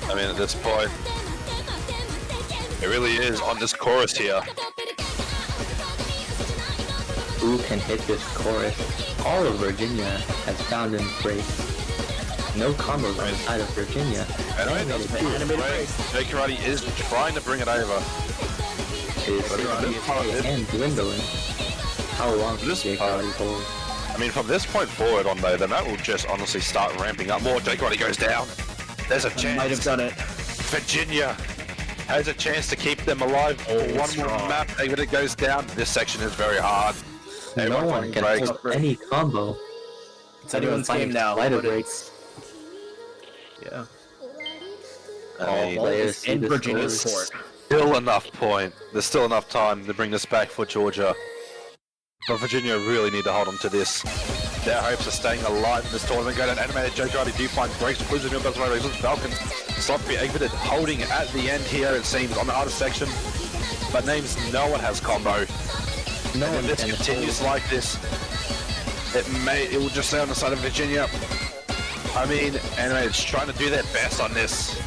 I mean, at this point, it really is on this chorus here. Who can hit this chorus? All of Virginia has found in break. No combos on the side of Virginia. And I mean, that's J Karate is trying to bring it over. Is and dwindling. How long does J Karate hold? I mean, from this point forward on though, the map will just honestly start ramping up more. J Karate goes down. There's a chance. Might have done it. Virginia has a chance to keep them alive. One more map, even it goes down. This section is very hard. No one can hold any combo. It's anyone's game now. Lighter breaks. Yeah. I mean, players see in the Virginia's scores. court. still enough point. There's still enough time to bring this back for Georgia. But Virginia really need to hold on to this. Their hopes are staying alive in this tournament. Go down Animated, J Karate do find breaks. Reclusive Milk does my Falcons. Sloppy Egbited holding at the end here, it seems, on the artist section. But names no one has combo. No And one if this can continues hold. like this, it will just stay on the side of Virginia. I mean, Animated's trying to do their best on this.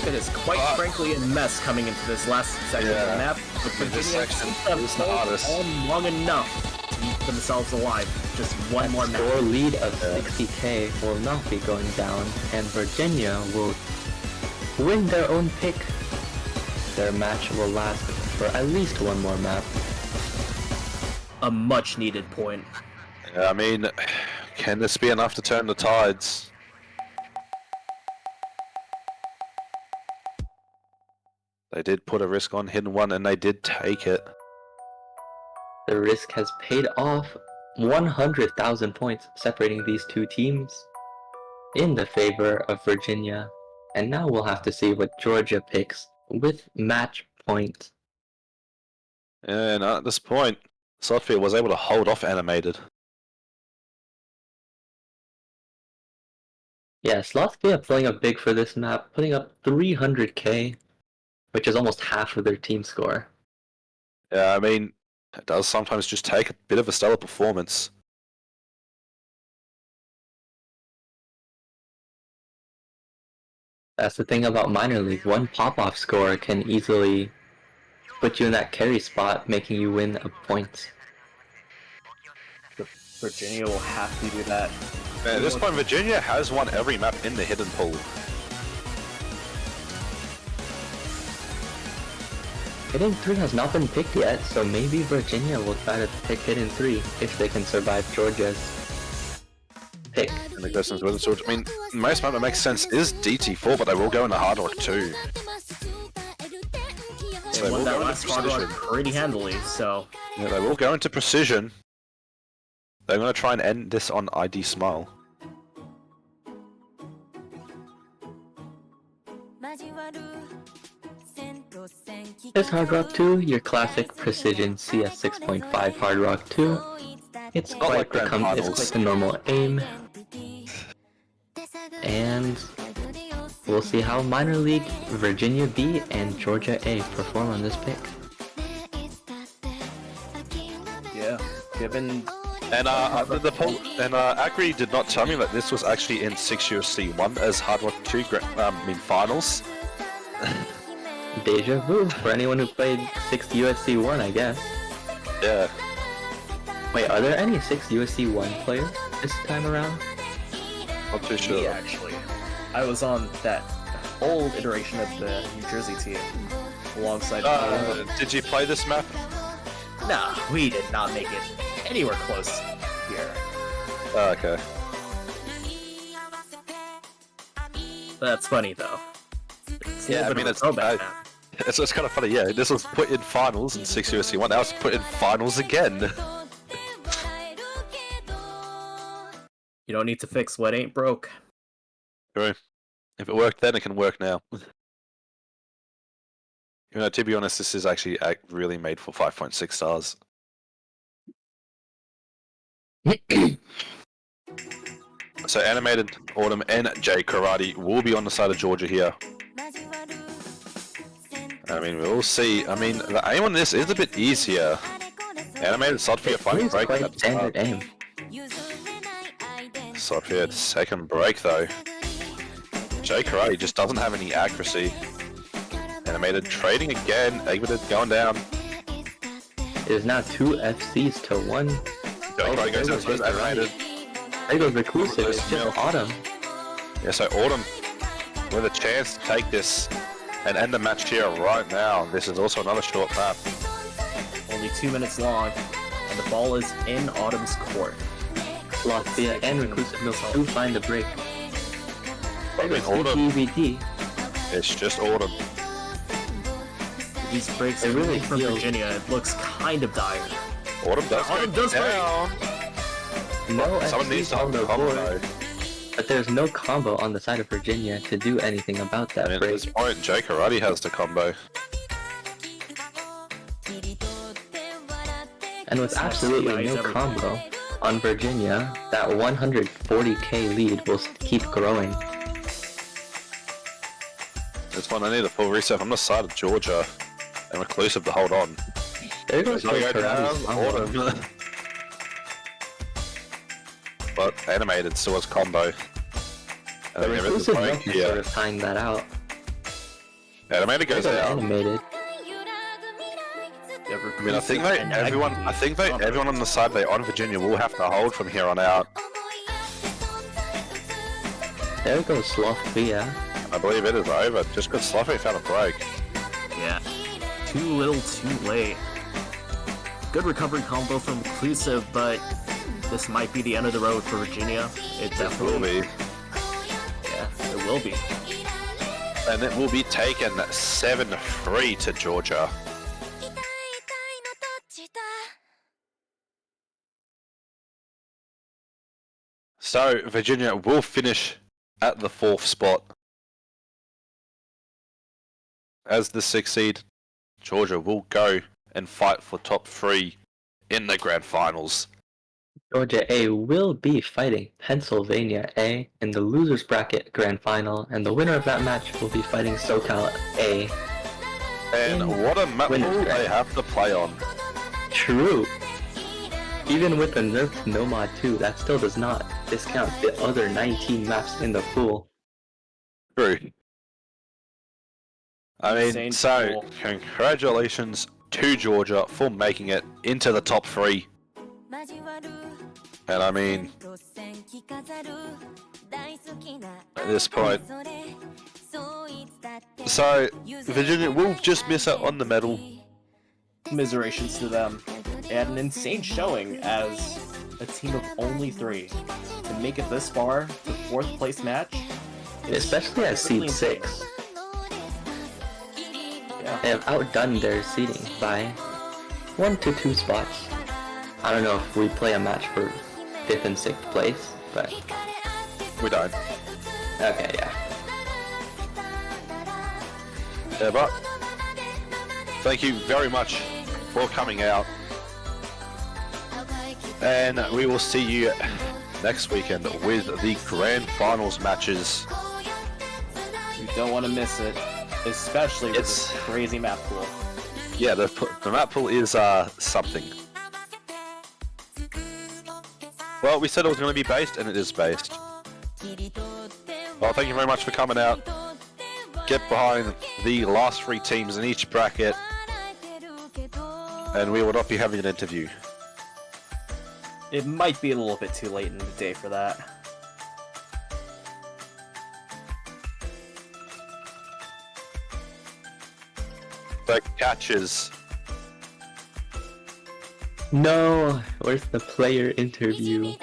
It is quite frankly a mess coming into this last section of the map. But This Virginia section have is the hardest. on long enough to keep themselves alive. Just one more map. Score lead of 60k will not be going down, and Virginia will win their own pick. Their match will last for at least one more map. A much needed point. Yeah, I mean, can this be enough to turn the tides? They did put a risk on Hidden One, and they did take it. The risk has paid off. 100,000 points separating these two teams in the favor of Virginia. And now we'll have to see what Georgia picks with match point. And at this point, Sophia was able to hold off Animated. Yeah, Slothvia playing up big for this map, putting up 300k, which is almost half of their team score. Yeah, I mean, it does sometimes just take a bit of a stellar performance. That's the thing about minor league. One pop-off score can easily put you in that carry spot, making you win a point. Virginia will have to do that. And at this point, Virginia has won every map in the hidden pool. Hidden 3 has not been picked yet, so maybe Virginia will try to pick Hidden 3 if they can survive Georgia's pick. And the questions with Georgia. I mean, most map that makes sense is DT4, but they will go into Hard Rock 2. So They won we'll that go into last Hard Rock Precision. pretty handily, so Yeah, they will go into Precision. They're going to try and end this on ID Smile. Here's Hard Rock 2, your classic Precision CS 6.5 Hard Rock 2. It's Not like quite Grand it's Finals. quite the normal aim. And we'll see how Minor League, Virginia B, and Georgia A perform on this pick. yeah. Given And Acri did not tell me that this was actually in 6 UFC 1 as Hard Rock 2 finals. Deja vu for anyone who played 6 UFC 1, I guess. Yeah. Wait, are there any 6 UFC 1 players this time around? Not too me, sure. actually, I was on that old iteration of the New Jersey team alongside. Did you play this map? Nah, we did not make it anywhere close here. Oh, okay. That's funny though. It's a Yeah, little I bit mean, of a it's throwback now. it's kind of funny. Yeah, this was put in finals in 6 UFC 1. Now it's put in finals again. You don't need to fix what ain't broke. True. If it worked then, it can work now. You know, to be honest, this is actually really made for 5.6 stars. So Animated, Autumn, and J Karate will be on the side of Georgia here. I mean, we'll see. I mean, the aim on this is a bit easier. Animated Sophia fighting It's break quite at the start. standard aim. Sophia second break though. J Karate just doesn't have any accuracy. Animated trading again, Animated going down. It is now 2 FCs to 1. J Karate goes down first, Animated. There goes Reclusive, it's Mill. just Autumn. Yeah, so Autumn with a chance to take this and end the match here right now. This is also another short map. Only 2 minutes long, and the ball is in Autumn's court. Latvia and Reclusive Mills do find the break. I mean, Autumn, TBD. it's just Autumn. These breaks It really from feels- Virginia, it looks kind of dire. Autumn does Autumn go does break. down. No Someone needs FCs to on hold the the combo. board, but there's no combo on the side of Virginia to do anything about that I mean, at break. this point, J Karate has the combo. And with It's not absolutely CI's no everything. combo on Virginia, that 140k lead will keep growing. This one, I need a full reset on the side of Georgia and Reclusive to hold on. There goes Go Karate's down, combo. Autumn. But Animated still has combo. And The then there is a Reclusive break Milk is here. sort of tying that out. Animated goes There's an down. animated. I mean, I think everyone on the side they on Virginia will have to hold from here on out. There goes Latvia. I believe it is over, just because Slough found a break. Yeah. Too little, too late. Good recovery combo from Reclusive, but this might be the end of the road for Virginia. It It will definitely be. Yeah, it will be. And it will be taken 7-3 to Georgia. So, Virginia will finish at the 4th spot. As the 6th seed, Georgia will go and fight for top 3 in the grand finals. Georgia A will be fighting Pennsylvania A in the losers bracket grand final, and the winner of that match will be fighting SoCal A. And what a map Winners pool grand. they have to play on. True. Even with the nerf to No Mod 2, that still does not discount the other 19 maps in the pool. True. I mean, Insane so pool. congratulations to Georgia for making it into the top 3. And I mean, at this point, so Virginia will just miss out on the medal. Commiserations to them. They had an insane showing as a team of only 3 to make it this far to 4th place match. Especially at seed 6. Yeah. They have outdone their seeding by 1 to 2 spots. I don't know if we play a match for 5th and 6th place, but We don't. okay, yeah. Yeah, but thank you very much for coming out. And we will see you next weekend with the grand finals matches. You don't want to miss it, especially with It's- this crazy map pool. Yeah, the map pool is something. Well, we said it was going to be based, and it is based. Well, thank you very much for coming out. Get behind the last 3 teams in each bracket, and we will not be having an interview. It might be a little bit too late in the day for that. The catches. No, where's the player interview?